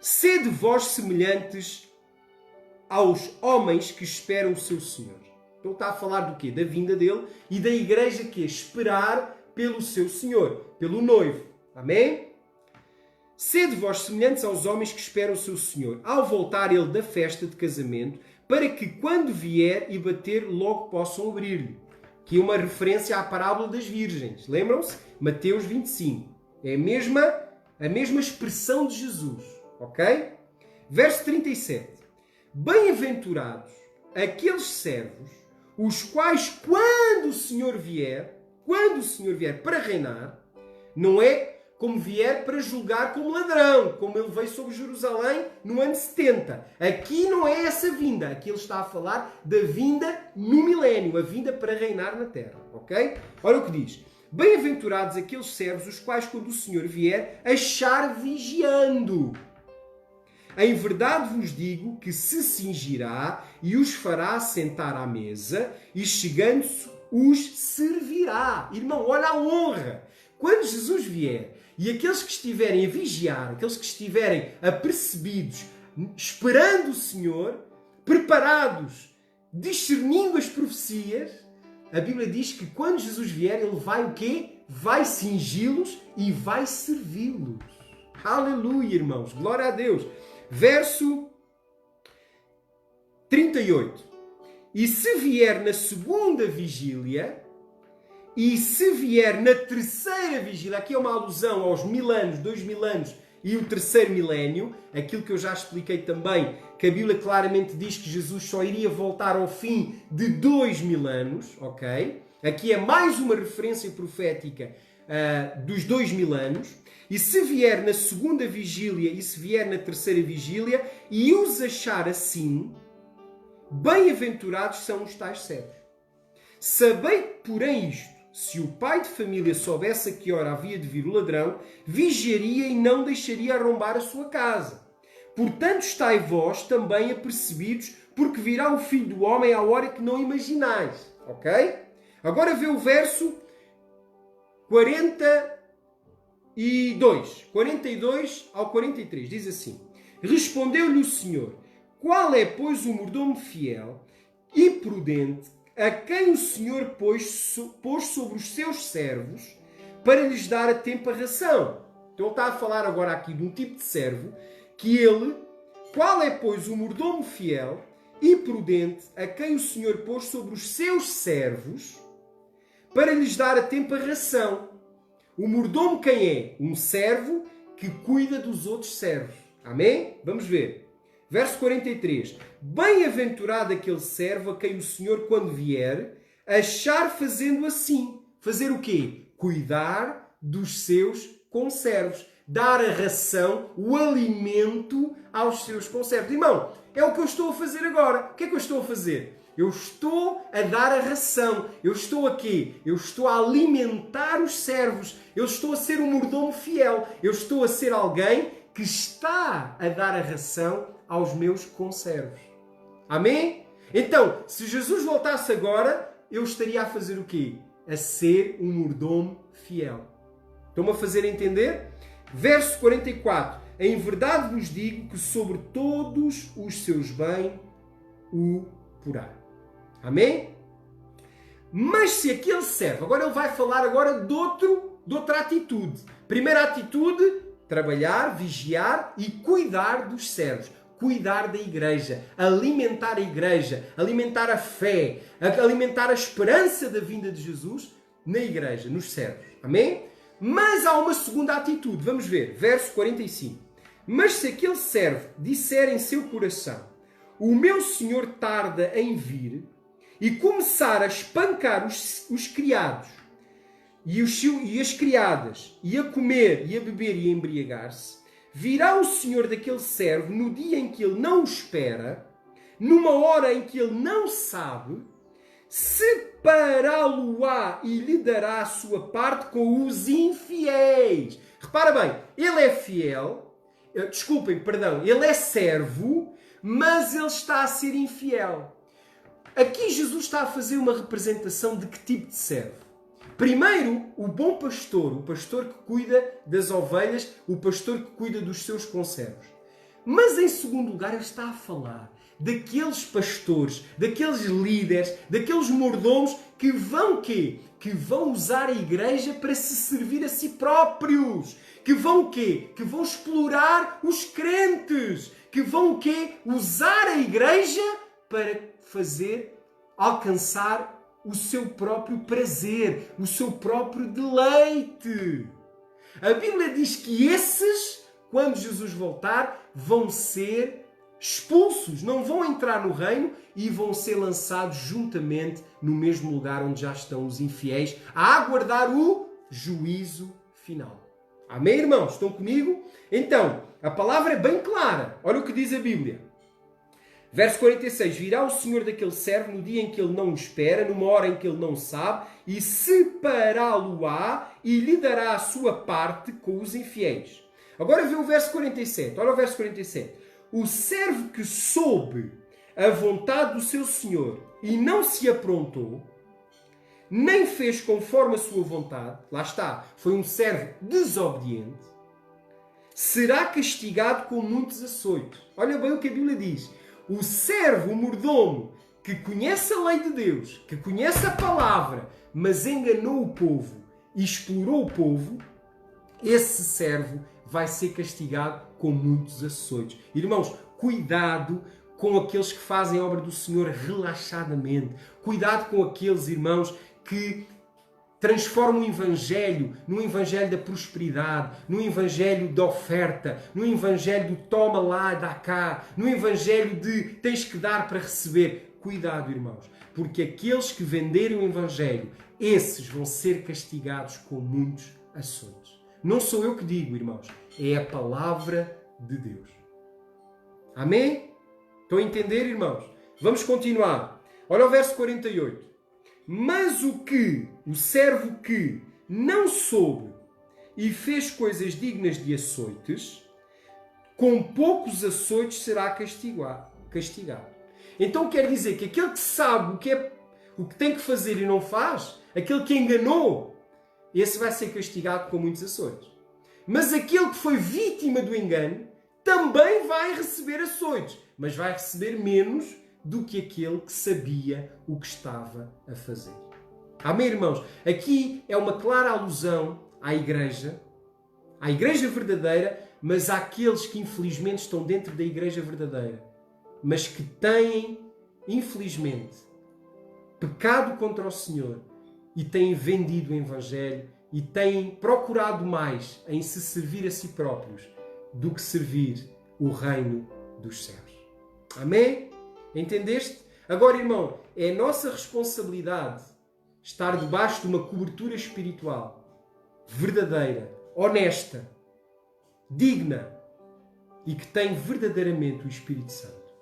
Sede vós semelhantes aos homens que esperam o seu Senhor. Então está a falar do quê? Da vinda dele e da igreja que é esperar pelo seu Senhor, pelo noivo. Amém? Sede vós semelhantes aos homens que esperam o seu Senhor, ao voltar ele da festa de casamento, para que quando vier e bater, logo possam abrir-lhe. Que é uma referência à parábola das virgens. Lembram-se? Mateus 25. É a mesma expressão de Jesus. Ok? Verso 37. Bem-aventurados aqueles servos, os quais, quando o Senhor vier para reinar, não é como vier para julgar como ladrão, como ele veio sobre Jerusalém no ano 70. Aqui não é essa vinda. Aqui ele está a falar da vinda no milénio, a vinda para reinar na terra. Ok? Olha o que diz. Bem-aventurados aqueles servos, os quais, quando o Senhor vier, achar vigiando. Em verdade vos digo que se cingirá e os fará sentar à mesa e, chegando-se, os servirá. Irmão, olha a honra. Quando Jesus vier e aqueles que estiverem a vigiar, aqueles que estiverem apercebidos, esperando o Senhor, preparados, discernindo as profecias, a Bíblia diz que quando Jesus vier, ele vai o quê? Vai cingi-los e vai servi-los. Aleluia, irmãos. Glória a Deus. Verso 38. E se vier na segunda vigília, e se vier na terceira vigília, aqui é uma alusão aos 1000 anos, 2000 anos e o terceiro milénio, aquilo que eu já expliquei também, que a Bíblia claramente diz que Jesus só iria voltar ao fim de 2000 anos, ok? Aqui é mais uma referência profética dos 2000 anos. E se vier na segunda vigília e se vier na terceira vigília e os achar assim, bem-aventurados são os tais servos. Sabei, porém, isto: se o pai de família soubesse a que hora havia de vir o ladrão, vigiaria e não deixaria arrombar a sua casa. Portanto, estai vós também apercebidos, porque virá o Filho do Homem à hora que não imaginais. Ok? Agora vê o verso 42 ao 43. Diz assim: Respondeu-lhe o Senhor: Qual é, pois, o mordomo fiel e prudente a quem o Senhor pôs sobre os seus servos para lhes dar a tempo a ração? Então ele está a falar agora aqui de um tipo de servo que ele... Qual é, pois, o mordomo fiel e prudente a quem o Senhor pôs sobre os seus servos para lhes dar a tempo a ração? O mordomo quem é? Um servo que cuida dos outros servos. Amém? Vamos ver. Verso 43. Bem-aventurado aquele servo a quem o Senhor, quando vier, achar fazendo assim. Fazer o quê? Cuidar dos seus conservos. Dar a ração, o alimento aos seus conservos. Irmão, é o que eu estou a fazer agora. O que é que eu estou a fazer? Eu estou a dar a ração. Eu estou a quê? Eu estou a alimentar os servos. Eu estou a ser um mordomo fiel. Eu estou a ser alguém que está a dar a ração aos meus conservos. Amém? Então, se Jesus voltasse agora, eu estaria a fazer o quê? A ser um mordomo fiel. Estão-me a fazer entender? Verso 44. Em verdade vos digo que sobre todos os seus bens o porá. Amém? Mas se aquele servo... Agora ele vai falar agora de outra atitude. Primeira atitude, trabalhar, vigiar e cuidar dos servos. Cuidar da igreja, alimentar a igreja, alimentar a fé, alimentar a esperança da vinda de Jesus na igreja, nos servos. Amém? Mas há uma segunda atitude. Vamos ver. Verso 45. Mas se aquele servo disser em seu coração: o meu senhor tarda em vir, e começar a espancar os criados e as criadas, e a comer e a beber e a embriagar-se, virá o senhor daquele servo no dia em que ele não o espera, numa hora em que ele não sabe, separá-lo-á e lhe dará a sua parte com os infiéis. Repara bem, ele é fiel, ele é servo, mas ele está a ser infiel. Aqui Jesus está a fazer uma representação de que tipo de servo? Primeiro, o bom pastor, o pastor que cuida das ovelhas, o pastor que cuida dos seus conservos. Mas em segundo lugar, ele está a falar daqueles pastores, daqueles líderes, daqueles mordomos que vão quê? Que vão usar a igreja para se servir a si próprios. Que vão quê? Que vão explorar os crentes. Que vão quê? Usar a igreja para alcançar o seu próprio prazer, o seu próprio deleite. A Bíblia diz que esses, quando Jesus voltar, vão ser expulsos, não vão entrar no reino e vão ser lançados juntamente no mesmo lugar onde já estão os infiéis, a aguardar o juízo final. Amém, irmãos? Estão comigo? Então, a palavra é bem clara. Olha o que diz a Bíblia. Verso 46. Virá o Senhor daquele servo no dia em que ele não o espera, numa hora em que ele não sabe, e separá-lo-á e lhe dará a sua parte com os infiéis. Agora vê o verso 47. Olha o verso 47. O servo que soube a vontade do seu Senhor e não se aprontou, nem fez conforme a sua vontade, lá está, foi um servo desobediente, será castigado com muitos açoites. Olha bem o que a Bíblia diz. O servo, o mordomo, que conhece a lei de Deus, que conhece a palavra, mas enganou o povo e explorou o povo, esse servo vai ser castigado com muitos açoites. Irmãos, cuidado com aqueles que fazem a obra do Senhor relaxadamente. Cuidado com aqueles irmãos que transforma o Evangelho num Evangelho da prosperidade, num Evangelho da oferta, num Evangelho do toma lá, dá cá, num Evangelho de tens que dar para receber. Cuidado, irmãos, porque aqueles que venderem o Evangelho, esses vão ser castigados com muitos açoites. Não sou eu que digo, irmãos, é a palavra de Deus. Amém? Estão a entender, irmãos? Vamos continuar. Olha o verso 48. Mas o servo que não soube e fez coisas dignas de açoites, com poucos açoites será castigado. Então quer dizer que aquele que sabe o que tem que fazer e não faz, aquele que enganou, esse vai ser castigado com muitos açoites. Mas aquele que foi vítima do engano também vai receber açoites, mas vai receber menos do que aquele que sabia o que estava a fazer. Amém, irmãos? Aqui é uma clara alusão à igreja verdadeira, mas àqueles que infelizmente estão dentro da igreja verdadeira, mas que têm, infelizmente, pecado contra o Senhor e têm vendido o Evangelho e têm procurado mais em se servir a si próprios do que servir o reino dos céus. Amém? Entendeste? Agora, irmão, é a nossa responsabilidade estar debaixo de uma cobertura espiritual verdadeira, honesta, digna e que tem verdadeiramente o Espírito Santo.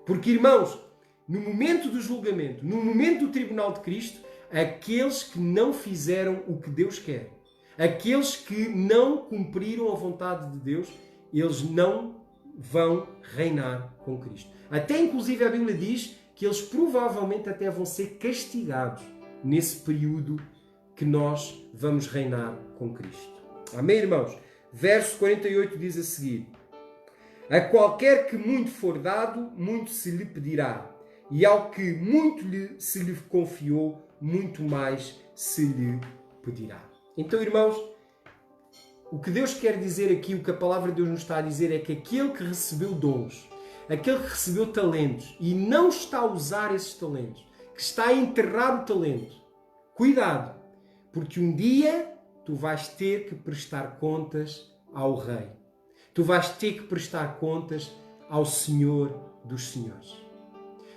Porque, irmãos, no momento do julgamento, no momento do tribunal de Cristo, aqueles que não fizeram o que Deus quer, aqueles que não cumpriram a vontade de Deus, eles não vão reinar com Cristo. Até inclusive a Bíblia diz que eles provavelmente até vão ser castigados nesse período que nós vamos reinar com Cristo. Amém, irmãos? Verso 48 diz a seguir: a qualquer que muito for dado, muito se lhe pedirá, e ao que muito se lhe confiou, muito mais se lhe pedirá. Então, irmãos, o que Deus quer dizer aqui, o que a palavra de Deus nos está a dizer é que aquele que recebeu dons, aquele que recebeu talentos e não está a usar esses talentos, que está a enterrar o talento, cuidado, porque um dia tu vais ter que prestar contas ao Rei. Tu vais ter que prestar contas ao Senhor dos Senhores.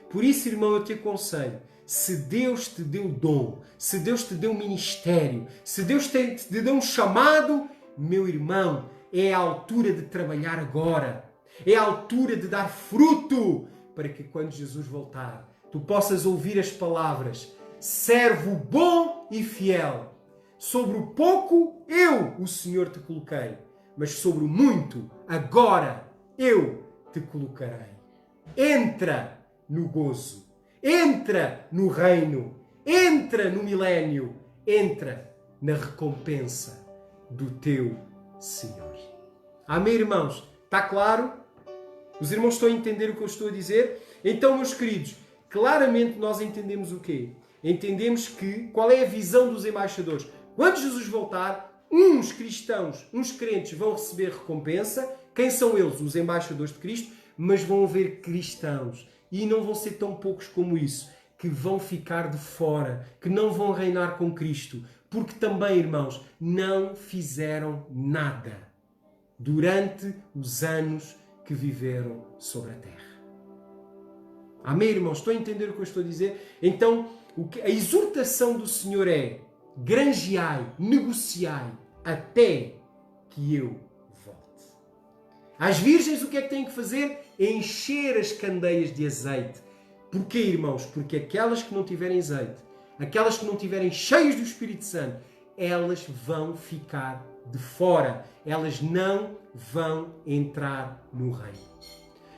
Por isso, irmão, eu te aconselho, se Deus te deu dom, se Deus te deu ministério, se Deus te deu um chamado, meu irmão, é a altura de trabalhar agora. É a altura de dar fruto para que quando Jesus voltar, tu possas ouvir as palavras: servo bom e fiel. Sobre o pouco eu, o Senhor, te coloquei, mas sobre o muito, agora eu te colocarei. Entra no gozo, entra no reino, entra no milénio, entra na recompensa do teu Senhor. Amém, irmãos? Está claro? Os irmãos estão a entender o que eu estou a dizer? Então, meus queridos, claramente nós entendemos o quê? Entendemos que qual é a visão dos embaixadores? Quando Jesus voltar, uns cristãos, uns crentes vão receber recompensa. Quem são eles? Os embaixadores de Cristo. Mas vão haver cristãos, e não vão ser tão poucos como isso, que vão ficar de fora, que não vão reinar com Cristo. Porque também, irmãos, não fizeram nada durante os anos que viveram sobre a terra. Amém, irmãos? Estão a entender o que eu estou a dizer? Então, a exortação do Senhor é: granjeai, negociai, até que eu volte. Às virgens, o que é que têm que fazer? Encher as candeias de azeite. Porquê, irmãos? Porque aquelas que não tiverem azeite, aquelas que não tiverem cheias do Espírito Santo, elas vão ficar de fora. Elas não vão entrar no reino.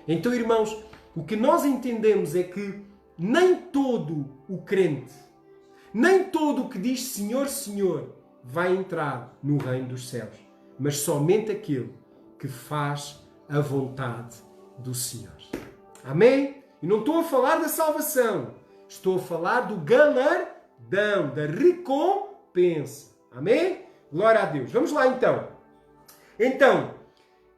Então, irmãos, o que nós entendemos é que nem todo o crente, nem todo o que diz Senhor, Senhor, vai entrar no reino dos céus, mas somente aquele que faz a vontade do Senhor. Amém? E não estou a falar da salvação, estou a falar do galardão, da recompensa. Amém? Glória a Deus. Vamos lá então. Então,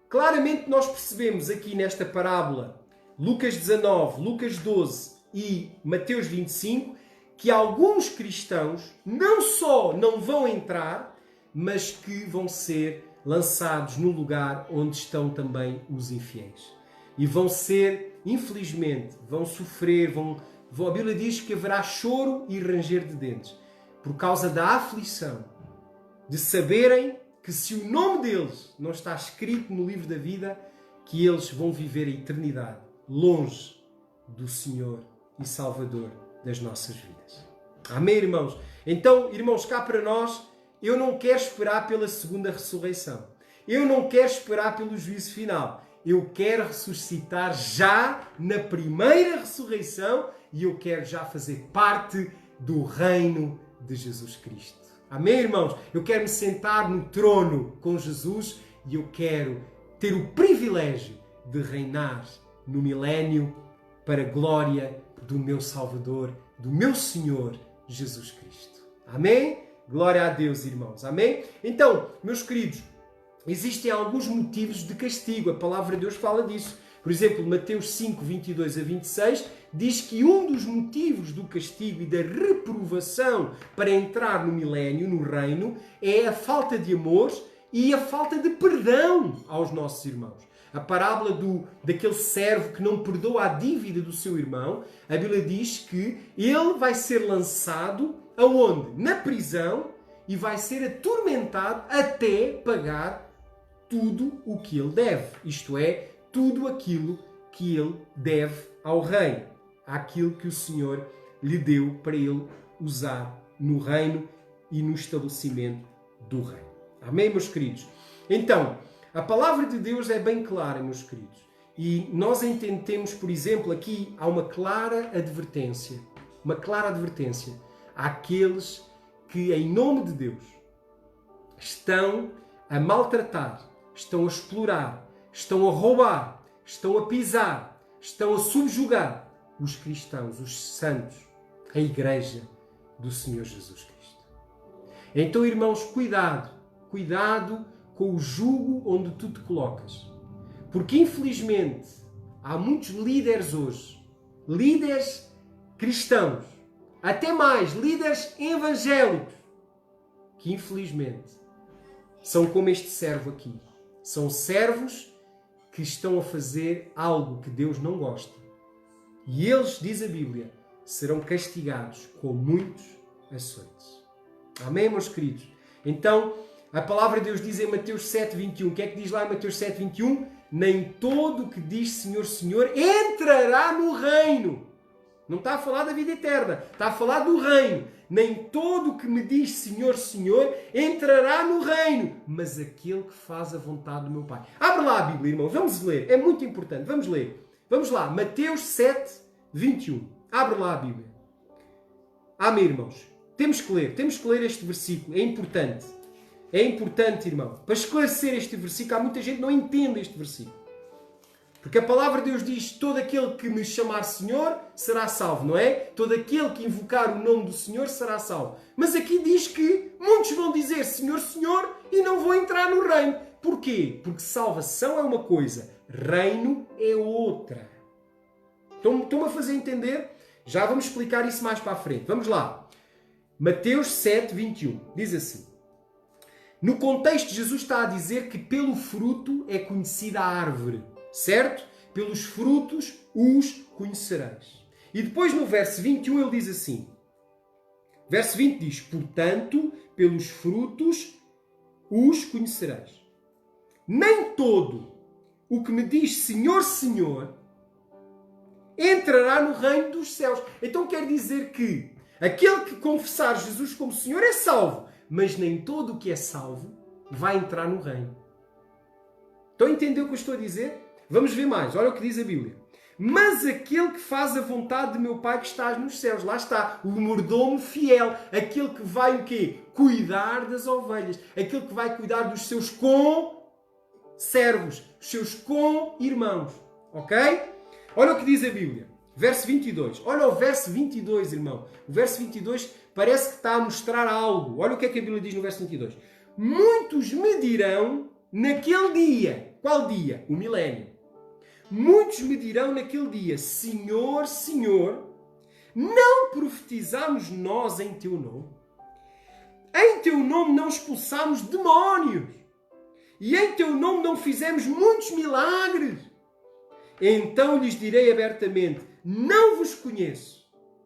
claramente nós percebemos aqui nesta parábola, Lucas 19, Lucas 12 e Mateus 25, que alguns cristãos não só não vão entrar, mas que vão ser lançados no lugar onde estão também os infiéis. E vão ser, infelizmente, vão sofrer, a Bíblia diz que haverá choro e ranger de dentes, por causa da aflição, de saberem que se o nome deles não está escrito no livro da vida, que eles vão viver a eternidade longe do Senhor e Salvador das nossas vidas. Amém, irmãos? Então, irmãos, cá para nós, eu não quero esperar pela segunda ressurreição. Eu não quero esperar pelo juízo final. Eu quero ressuscitar já na primeira ressurreição e eu quero já fazer parte do reino de Jesus Cristo. Amém, irmãos? Eu quero me sentar no trono com Jesus e eu quero ter o privilégio de reinar no milénio para a glória do meu Salvador, do meu Senhor Jesus Cristo. Amém? Glória a Deus, irmãos. Amém? Então, meus queridos, existem alguns motivos de castigo. A palavra de Deus fala disso. Por exemplo, Mateus 5, 22 a 26, diz que um dos motivos do castigo e da reprovação para entrar no milénio, no reino, é a falta de amor e a falta de perdão aos nossos irmãos. A parábola daquele servo que não perdoa a dívida do seu irmão, a Bíblia diz que ele vai ser lançado aonde? Na prisão e vai ser atormentado até pagar tudo o que ele deve. Isto é, tudo aquilo que ele deve ao rei. Aquilo que o Senhor lhe deu para ele usar no reino e no estabelecimento do reino. Amém, meus queridos? Então, a palavra de Deus é bem clara, meus queridos. E nós entendemos, por exemplo, aqui há uma clara advertência. Uma clara advertência àqueles que, em nome de Deus, estão a maltratar, estão a explorar, estão a roubar, estão a pisar, estão a subjugar os cristãos, os santos, a igreja do Senhor Jesus Cristo. Então, irmãos, cuidado com o jugo onde tu te colocas. Porque, infelizmente, há muitos líderes hoje, líderes cristãos, até mais, líderes evangélicos, que, infelizmente, são como este servo aqui. São servos que estão a fazer algo que Deus não gosta. E eles, diz a Bíblia, serão castigados com muitos açoites. Amém, meus queridos? Então, a palavra de Deus diz em Mateus 7, 21. O que é que diz lá em Mateus 7, 21? Nem todo o que diz Senhor, Senhor entrará no reino. Não está a falar da vida eterna. Está a falar do reino. Nem todo o que me diz Senhor, Senhor entrará no reino. Mas aquele que faz a vontade do meu Pai. Abre lá a Bíblia, irmão. Vamos ler. É muito importante. Vamos ler. Vamos lá. Mateus 7, 21. Abre lá a Bíblia. Amém, irmãos. Temos que ler este versículo. É importante. É importante, irmão. Para esclarecer este versículo, há muita gente que não entende este versículo. Porque a palavra de Deus diz, todo aquele que me chamar Senhor será salvo, não é? Todo aquele que invocar o nome do Senhor será salvo. Mas aqui diz que muitos vão dizer Senhor, Senhor e não vão entrar no reino. Porquê? Porque salvação é uma coisa, reino é outra. Estão-me a fazer entender? Já vamos explicar isso mais para a frente. Vamos lá. Mateus 7, 21. Diz assim. No contexto, Jesus está a dizer que pelo fruto é conhecida a árvore. Certo? Pelos frutos os conhecereis. E depois no verso 21 ele diz assim. Verso 20 diz, portanto, pelos frutos os conhecereis. Nem todo o que me diz Senhor, Senhor, entrará no reino dos céus. Então quer dizer que aquele que confessar Jesus como Senhor é salvo, mas nem todo o que é salvo vai entrar no reino. Estão a entender o que eu estou a dizer? Vamos ver mais. Olha o que diz a Bíblia. Mas aquele que faz a vontade de meu Pai que está nos céus. Lá está. O mordomo fiel. Aquele que vai o quê? Cuidar das ovelhas. Aquele que vai cuidar dos seus com-servos. Dos seus com-irmãos. Ok? Olha o que diz a Bíblia. Verso 22. Olha o verso 22, irmão. O verso 22 parece que está a mostrar algo. Olha o que é que a Bíblia diz no verso 22. Muitos me dirão naquele dia. Qual dia? O milénio. Muitos me dirão naquele dia, Senhor, Senhor, não profetizamos nós em teu nome? Em teu nome não expulsamos demónios. E em teu nome não fizemos muitos milagres. Então lhes direi abertamente, não vos conheço.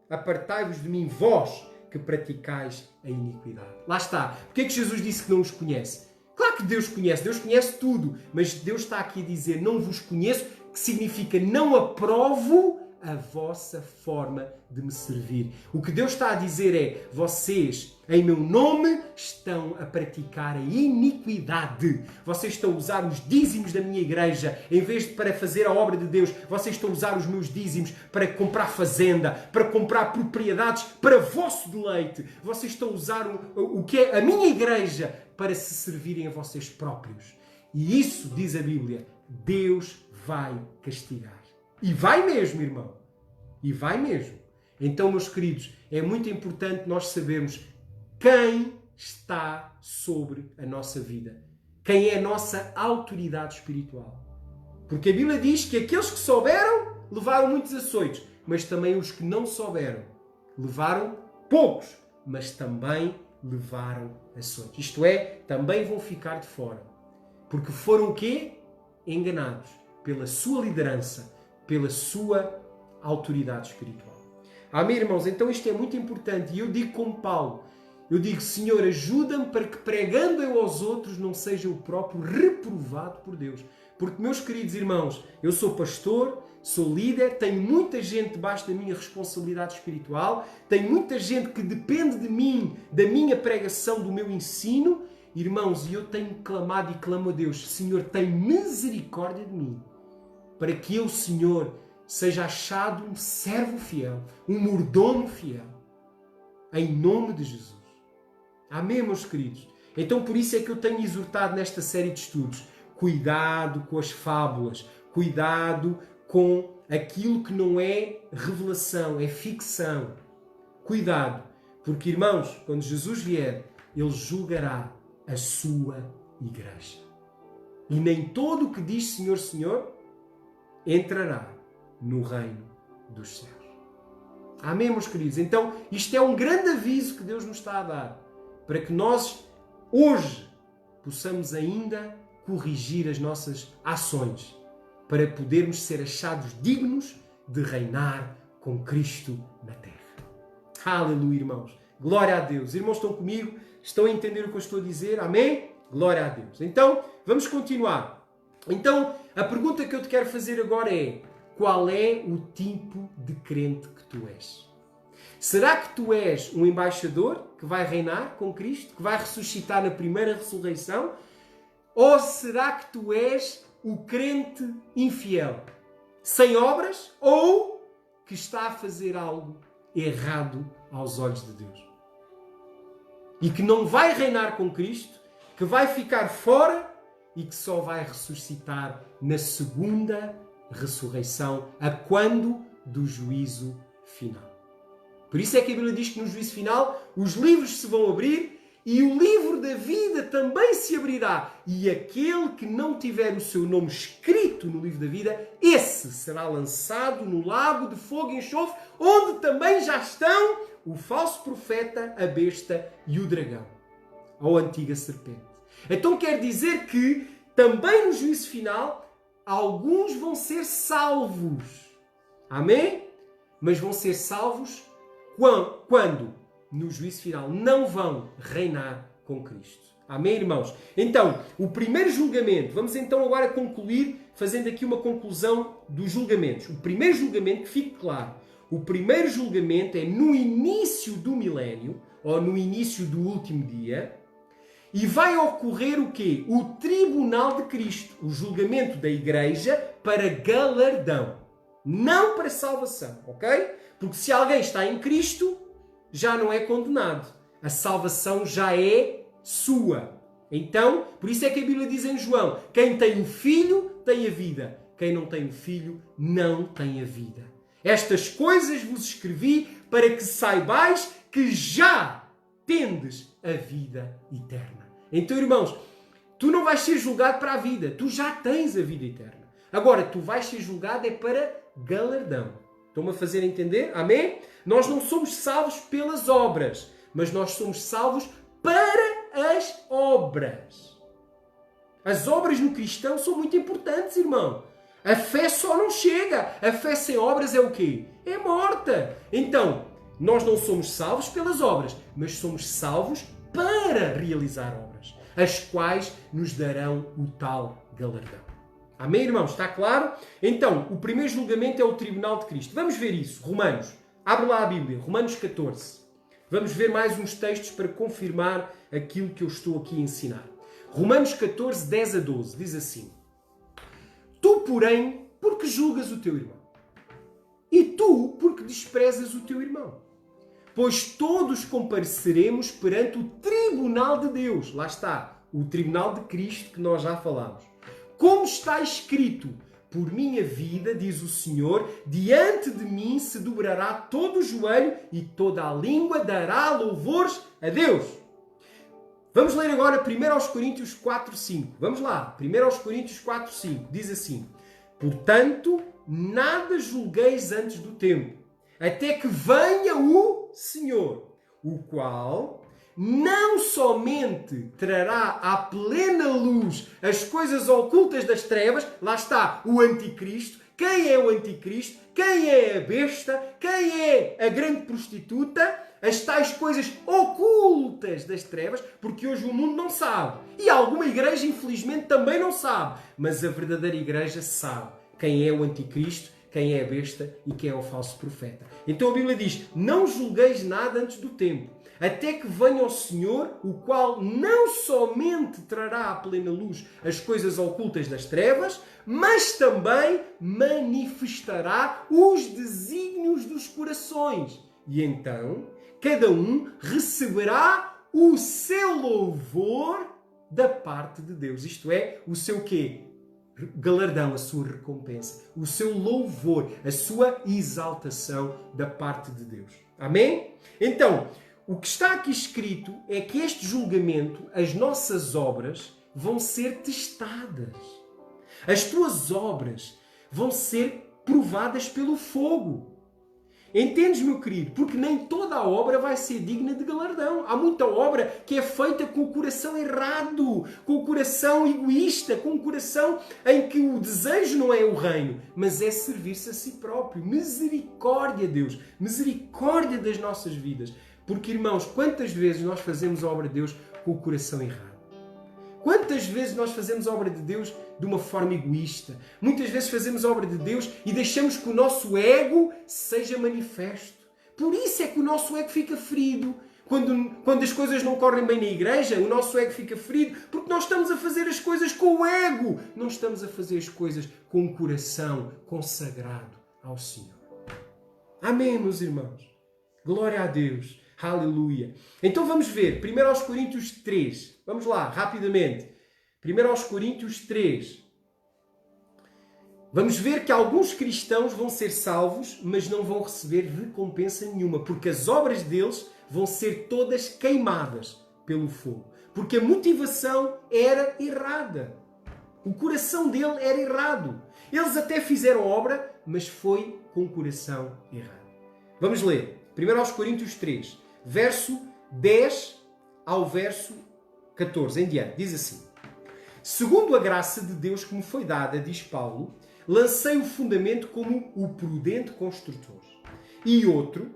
Apartai-vos de mim, vós que praticais a iniquidade. Lá está. Porquê é que Jesus disse que não os conhece? Claro que Deus conhece tudo. Mas Deus está aqui a dizer, não vos conheço, que significa não aprovo a vossa forma de me servir. O que Deus está a dizer é, vocês, em meu nome, estão a praticar a iniquidade. Vocês estão a usar os dízimos da minha igreja, em vez de para fazer a obra de Deus, vocês estão a usar os meus dízimos para comprar fazenda, para comprar propriedades para vosso deleite. Vocês estão a usar o que é a minha igreja para se servirem a vocês próprios. E isso, diz a Bíblia, Deus vai castigar. E vai mesmo, irmão. E vai mesmo. Então, meus queridos, é muito importante nós sabermos quem está sobre a nossa vida. Quem é a nossa autoridade espiritual. Porque a Bíblia diz que aqueles que souberam levaram muitos açoites, mas também os que não souberam levaram poucos, mas também levaram açoites. Isto é, também vão ficar de fora. Porque foram o quê? Enganados pela sua liderança, pela sua autoridade espiritual. Amém, irmãos? Então isto é muito importante. E eu digo como Paulo, eu digo, Senhor, ajuda-me para que pregando eu aos outros não seja o próprio reprovado por Deus. Porque, meus queridos irmãos, eu sou pastor, sou líder, tenho muita gente debaixo da minha responsabilidade espiritual, tenho muita gente que depende de mim, da minha pregação, do meu ensino. Irmãos, e eu tenho clamado e clamo a Deus, Senhor, tem misericórdia de mim, para que eu, Senhor, seja achado um servo fiel, um mordomo fiel, em nome de Jesus. Amém, meus queridos? Então, por isso é que eu tenho exortado nesta série de estudos, cuidado com as fábulas, cuidado com aquilo que não é revelação, é ficção. Cuidado, porque, irmãos, quando Jesus vier, Ele julgará a sua igreja. E nem todo o que diz Senhor, Senhor, entrará no reino dos céus. Amém, meus queridos? Então, isto é um grande aviso que Deus nos está a dar, para que nós, hoje, possamos ainda corrigir as nossas ações, para podermos ser achados dignos de reinar com Cristo na terra. Aleluia, irmãos. Glória a Deus. Irmãos, estão comigo? Estão a entender o que eu estou a dizer? Amém? Glória a Deus. Então, vamos continuar. Então, a pergunta que eu te quero fazer agora é: qual é o tipo de crente que tu és? Será que tu és um embaixador que vai reinar com Cristo, que vai ressuscitar na primeira ressurreição? Ou será que tu és o crente infiel, sem obras, ou que está a fazer algo errado aos olhos de Deus? E que não vai reinar com Cristo, que vai ficar fora e que só vai ressuscitar na segunda ressurreição, a quando do juízo final. Por isso é que a Bíblia diz que no juízo final os livros se vão abrir e o livro da vida também se abrirá. E aquele que não tiver o seu nome escrito no livro da vida, esse será lançado no lago de fogo e enxofre, onde também já estão o falso profeta, a besta e o dragão, ou a antiga serpente. Então quer dizer que também no juízo final alguns vão ser salvos. Amém? Mas vão ser salvos quando? No juízo final não vão reinar com Cristo. Amém, irmãos? Então, o primeiro julgamento, vamos então agora concluir, fazendo aqui uma conclusão dos julgamentos. O primeiro julgamento, que fique claro, o primeiro julgamento é no início do milénio, ou no início do último dia, e vai ocorrer o quê? O tribunal de Cristo, o julgamento da igreja para galardão, não para salvação, ok? Porque se alguém está em Cristo, já não é condenado. A salvação já é sua. Então, por isso é que a Bíblia diz em João, quem tem o Filho tem a vida. Quem não tem o Filho não tem a vida. Estas coisas vos escrevi para que saibais que já tendes a vida eterna. Então, irmãos, tu não vais ser julgado para a vida. Tu já tens a vida eterna. Agora, tu vais ser julgado é para galardão. Estão-me a fazer entender? Amém? Nós não somos salvos pelas obras, mas nós somos salvos para as obras. As obras no cristão são muito importantes, irmão. A fé só não chega. A fé sem obras é o quê? É morta. Então, nós não somos salvos pelas obras, mas somos salvos para realizar obras, as quais nos darão o tal galardão. Amém, irmãos? Está claro? Então, o primeiro julgamento é o tribunal de Cristo. Vamos ver isso. Romanos. Abre lá a Bíblia. Romanos 14. Vamos ver mais uns textos para confirmar aquilo que eu estou aqui a ensinar. Romanos 14, 10 a 12. Diz assim: Tu, porém, porque julgas o teu irmão? E tu, porque desprezas o teu irmão? Pois todos compareceremos perante o tribunal de Deus. Lá está, o tribunal de Cristo que nós já falámos. Como está escrito: por minha vida, diz o Senhor, diante de mim se dobrará todo o joelho e toda a língua dará louvores a Deus. Vamos ler agora 1 Coríntios 4, 5. Vamos lá, 1 Coríntios 4, 5. Diz assim: Portanto, nada julgueis antes do tempo, até que venha o Senhor, o qual não somente trará à plena luz as coisas ocultas das trevas, lá está o anticristo. Quem é o anticristo? Quem é a besta? Quem é a grande prostituta? As tais coisas ocultas das trevas, porque hoje o mundo não sabe. E alguma igreja, infelizmente, também não sabe. Mas a verdadeira igreja sabe quem é o anticristo, quem é a besta e quem é o falso profeta. Então a Bíblia diz: não julgueis nada antes do tempo, até que venha o Senhor, o qual não somente trará à plena luz as coisas ocultas das trevas, mas também manifestará os desígnios dos corações. E então cada um receberá o seu louvor da parte de Deus. Isto é, o seu quê? Galardão, a sua recompensa, o seu louvor, a sua exaltação da parte de Deus. Amém? Então, o que está aqui escrito é que este julgamento, as nossas obras, vão ser testadas. As tuas obras vão ser provadas pelo fogo. Entendes, meu querido? Porque nem toda a obra vai ser digna de galardão. Há muita obra que é feita com o coração errado, com o coração egoísta, com o coração em que o desejo não é o reino, mas é servir-se a si próprio. Misericórdia, Deus! Misericórdia das nossas vidas. Porque, irmãos, quantas vezes nós fazemos a obra de Deus com o coração errado? Quantas vezes nós fazemos a obra de Deus de uma forma egoísta? Muitas vezes fazemos a obra de Deus e deixamos que o nosso ego seja manifesto. Por isso é que o nosso ego fica ferido. Quando as coisas não correm bem na igreja, o nosso ego fica ferido porque nós estamos a fazer as coisas com o ego. Não estamos a fazer as coisas com o coração consagrado ao Senhor. Amém, meus irmãos. Glória a Deus. Aleluia. Então vamos ver 1 Coríntios 3. Vamos lá, rapidamente. 1 Coríntios 3. Vamos ver que alguns cristãos vão ser salvos, mas não vão receber recompensa nenhuma, porque as obras deles vão ser todas queimadas pelo fogo. Porque a motivação era errada. O coração dele era errado. Eles até fizeram obra, mas foi com o coração errado. Vamos ler. 1 Coríntios 3, verso 10 ao verso 14 em diante. Diz assim: Segundo a graça de Deus que me foi dada, diz Paulo, lancei o fundamento como o prudente construtor. E outro,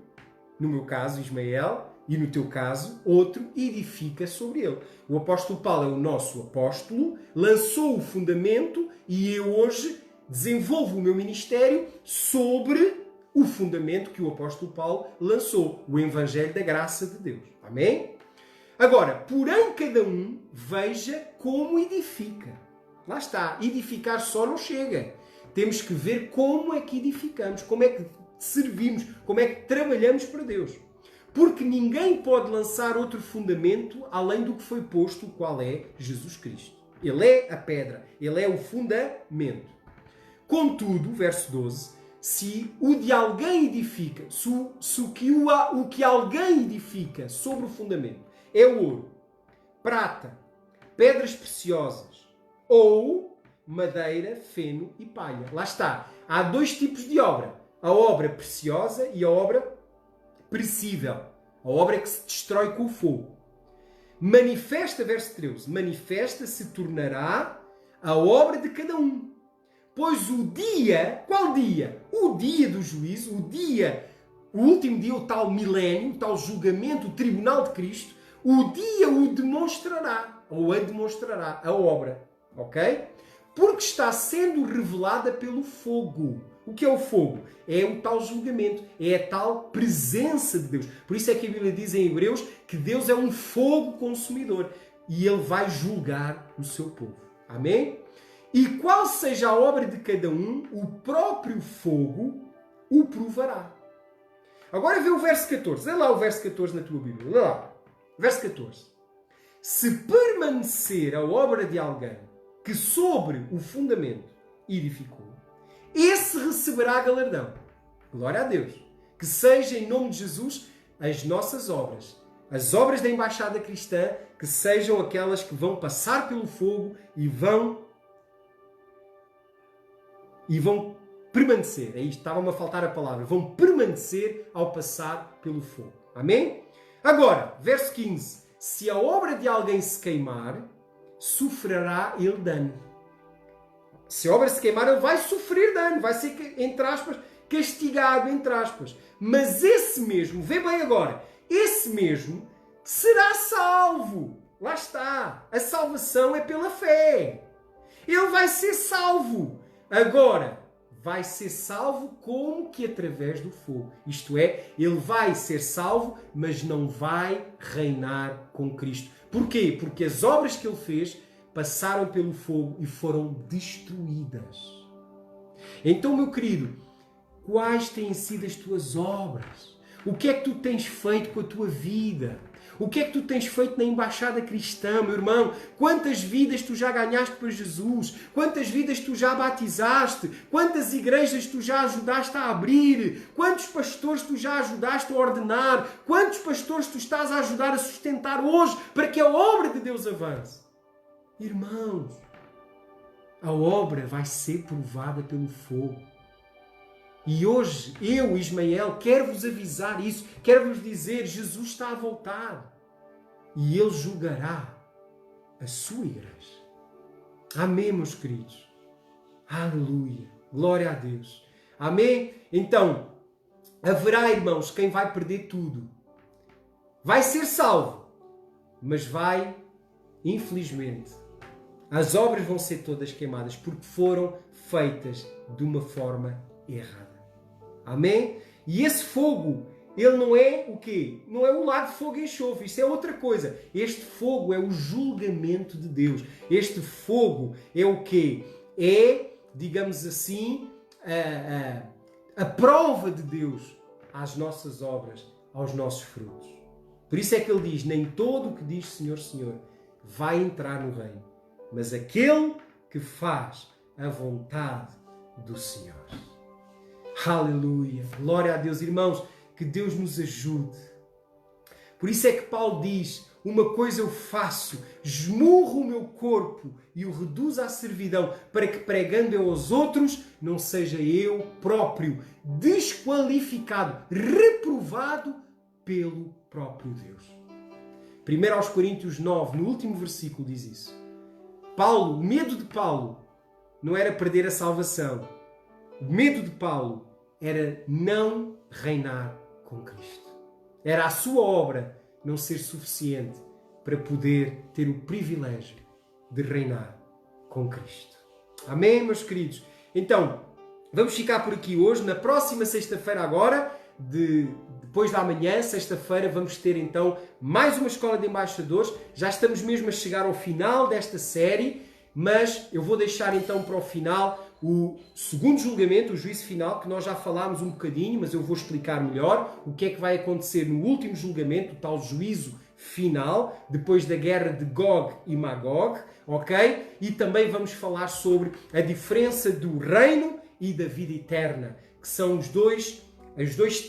no meu caso, Ismael, e no teu caso, outro, edifica sobre ele. O apóstolo Paulo é o nosso apóstolo, lançou o fundamento e eu hoje desenvolvo o meu ministério sobre o fundamento que o apóstolo Paulo lançou, o Evangelho da Graça de Deus. Amém? Agora, porém cada um veja como edifica. Lá está, edificar só não chega. Temos que ver como é que edificamos, como é que servimos, como é que trabalhamos para Deus. Porque ninguém pode lançar outro fundamento além do que foi posto, o qual é Jesus Cristo. Ele é a pedra, ele é o fundamento. Contudo, verso 12, se o de alguém edifica, o que alguém edifica sobre o fundamento é ouro, prata, pedras preciosas ou madeira, feno e palha. Lá está. Há dois tipos de obra. a obra preciosa e a obra perecível. A obra que se destrói com o fogo. Manifesta, verso 13, manifesta se tornará a obra de cada um. Pois o dia, qual dia? O dia do juízo, o último dia, o tal milénio, o tal julgamento, o tribunal de Cristo, o dia o demonstrará, ou a demonstrará, a obra. Ok? Porque está sendo revelada pelo fogo. O que é o fogo? É o tal julgamento, é a tal presença de Deus. Por isso é que a Bíblia diz em Hebreus que Deus é um fogo consumidor e Ele vai julgar o seu povo. Amém? E qual seja a obra de cada um, o próprio fogo o provará. Agora vê o verso 14. Lê lá o verso 14 na tua Bíblia. Lê lá. Verso 14. Se permanecer a obra de alguém que sobre o fundamento edificou, esse receberá galardão. Glória a Deus. Que seja em nome de Jesus as nossas obras. As obras da Embaixada Cristã, que sejam aquelas que vão passar pelo fogo e vão permanecer. Aí estava-me a faltar a palavra. Vão permanecer ao passar pelo fogo. Amém? Agora, verso 15. Se a obra de alguém se queimar, sofrerá ele dano. Se a obra se queimar, ele vai sofrer dano. Vai ser, entre aspas, castigado, entre aspas. Mas esse mesmo, vê bem agora, esse mesmo será salvo. Lá está. A salvação é pela fé. Ele vai ser salvo. Agora, vai ser salvo como que através do fogo. Isto é, ele vai ser salvo, mas não vai reinar com Cristo. Porquê? Porque as obras que ele fez passaram pelo fogo e foram destruídas. Então, meu querido, quais têm sido as tuas obras? O que é que tu tens feito com a tua vida? O que é que tu tens feito na Embaixada Cristã, meu irmão? Quantas vidas tu já ganhaste para Jesus? Quantas vidas tu já batizaste? Quantas igrejas tu já ajudaste a abrir? Quantos pastores tu já ajudaste a ordenar? Quantos pastores tu estás a ajudar a sustentar hoje para que a obra de Deus avance? Irmãos, a obra vai ser provada pelo fogo. E hoje, eu, Ismael, quero-vos avisar isso, quero-vos dizer, Jesus está a voltar e Ele julgará a sua igreja. Amém, meus queridos? Aleluia! Glória a Deus! Amém? Então, haverá, irmãos, quem vai perder tudo. Vai ser salvo, mas vai, infelizmente, as obras vão ser todas queimadas porque foram feitas de uma forma errada. Amém? E esse fogo, ele não é o quê? Não é o lago de fogo e enxofre. Isso é outra coisa. Este fogo é o julgamento de Deus. Este fogo é o quê? É, digamos assim, a prova de Deus às nossas obras, aos nossos frutos. Por isso é que ele diz, nem todo o que diz Senhor, Senhor vai entrar no reino, mas aquele que faz a vontade do Senhor. Aleluia! Glória a Deus, irmãos, que Deus nos ajude. Por isso é que Paulo diz, uma coisa eu faço, esmurro o meu corpo e o reduzo à servidão, para que pregando eu aos outros, não seja eu próprio desqualificado, reprovado pelo próprio Deus. 1 Coríntios 9, no último versículo, diz isso. Paulo, o medo de Paulo não era perder a salvação. O medo de Paulo era não reinar com Cristo. Era a sua obra não ser suficiente para poder ter o privilégio de reinar com Cristo. Amém, meus queridos? Então, vamos ficar por aqui hoje. Na próxima sexta-feira agora, depois da manhã, sexta-feira, vamos ter então mais uma Escola de Embaixadores. Já estamos mesmo a chegar ao final desta série, mas eu vou deixar então para o final o segundo julgamento, o juízo final, que nós já falámos um bocadinho, mas eu vou explicar melhor o que é que vai acontecer no último julgamento, o tal juízo final, depois da guerra de Gog e Magog, ok? E também vamos falar sobre a diferença do reino e da vida eterna, que são os dois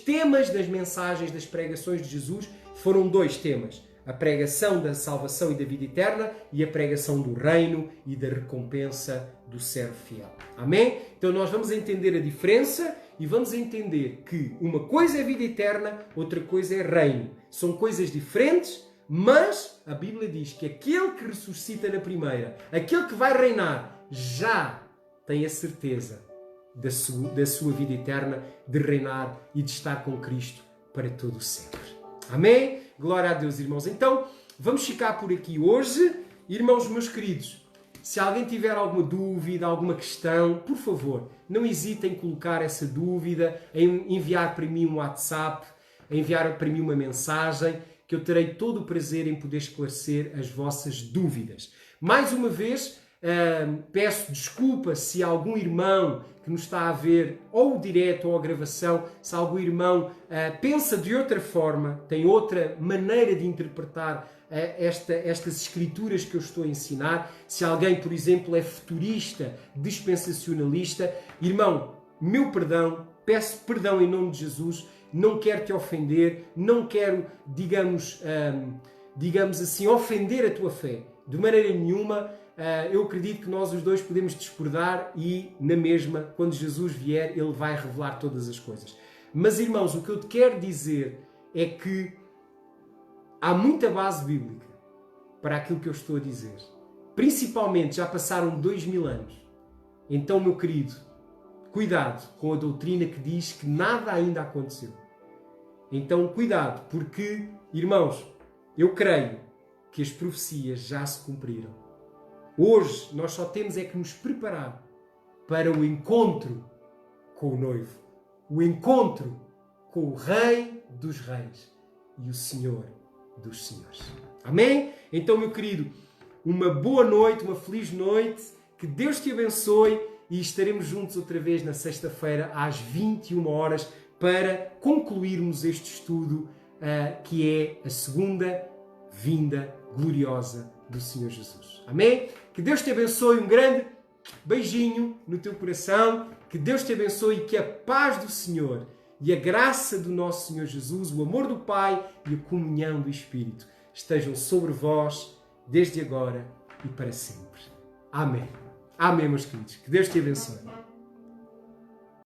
temas das mensagens, das pregações de Jesus, foram dois temas. A pregação da salvação e da vida eterna e a pregação do reino e da recompensa do servo fiel. Amém? Então nós vamos entender a diferença e vamos entender que uma coisa é vida eterna, outra coisa é reino. São coisas diferentes, mas a Bíblia diz que aquele que ressuscita na primeira, aquele que vai reinar, já tem a certeza da sua vida eterna, de reinar e de estar com Cristo para todo o sempre. Amém? Glória a Deus, irmãos. Então, vamos ficar por aqui hoje. Irmãos meus queridos, se alguém tiver alguma dúvida, alguma questão, por favor, não hesitem em colocar essa dúvida, em enviar para mim um WhatsApp, em enviar para mim uma mensagem, que eu terei todo o prazer em poder esclarecer as vossas dúvidas. Mais uma vez, peço desculpa se algum irmão que nos está a ver, ou direto ou a gravação, se algum irmão pensa de outra forma, tem outra maneira de interpretar estas escrituras que eu estou a ensinar. Se alguém, por exemplo, é futurista, dispensacionalista, irmão, meu perdão, peço perdão em nome de Jesus, não quero te ofender, não quero, digamos assim, ofender a tua fé, de maneira nenhuma. Eu acredito que nós os dois podemos discordar e, na mesma, quando Jesus vier, Ele vai revelar todas as coisas. Mas, irmãos, o que eu te quero dizer é que há muita base bíblica para aquilo que eu estou a dizer. Principalmente, já passaram 2000 anos. Então, meu querido, cuidado com a doutrina que diz que nada ainda aconteceu. Então, cuidado, porque, irmãos, eu creio que as profecias já se cumpriram. Hoje nós só temos é que nos preparar para o encontro com o noivo, o encontro com o Rei dos Reis e o Senhor dos Senhores. Amém? Então, meu querido, uma boa noite, uma feliz noite, que Deus te abençoe e estaremos juntos outra vez na sexta-feira às 21 horas para concluirmos este estudo que é a segunda vinda gloriosa do Senhor Jesus. Amém? Que Deus te abençoe, um grande beijinho no teu coração, que Deus te abençoe e que a paz do Senhor e a graça do nosso Senhor Jesus, o amor do Pai e a comunhão do Espírito estejam sobre vós desde agora e para sempre. Amém. Amém, meus queridos. Que Deus te abençoe.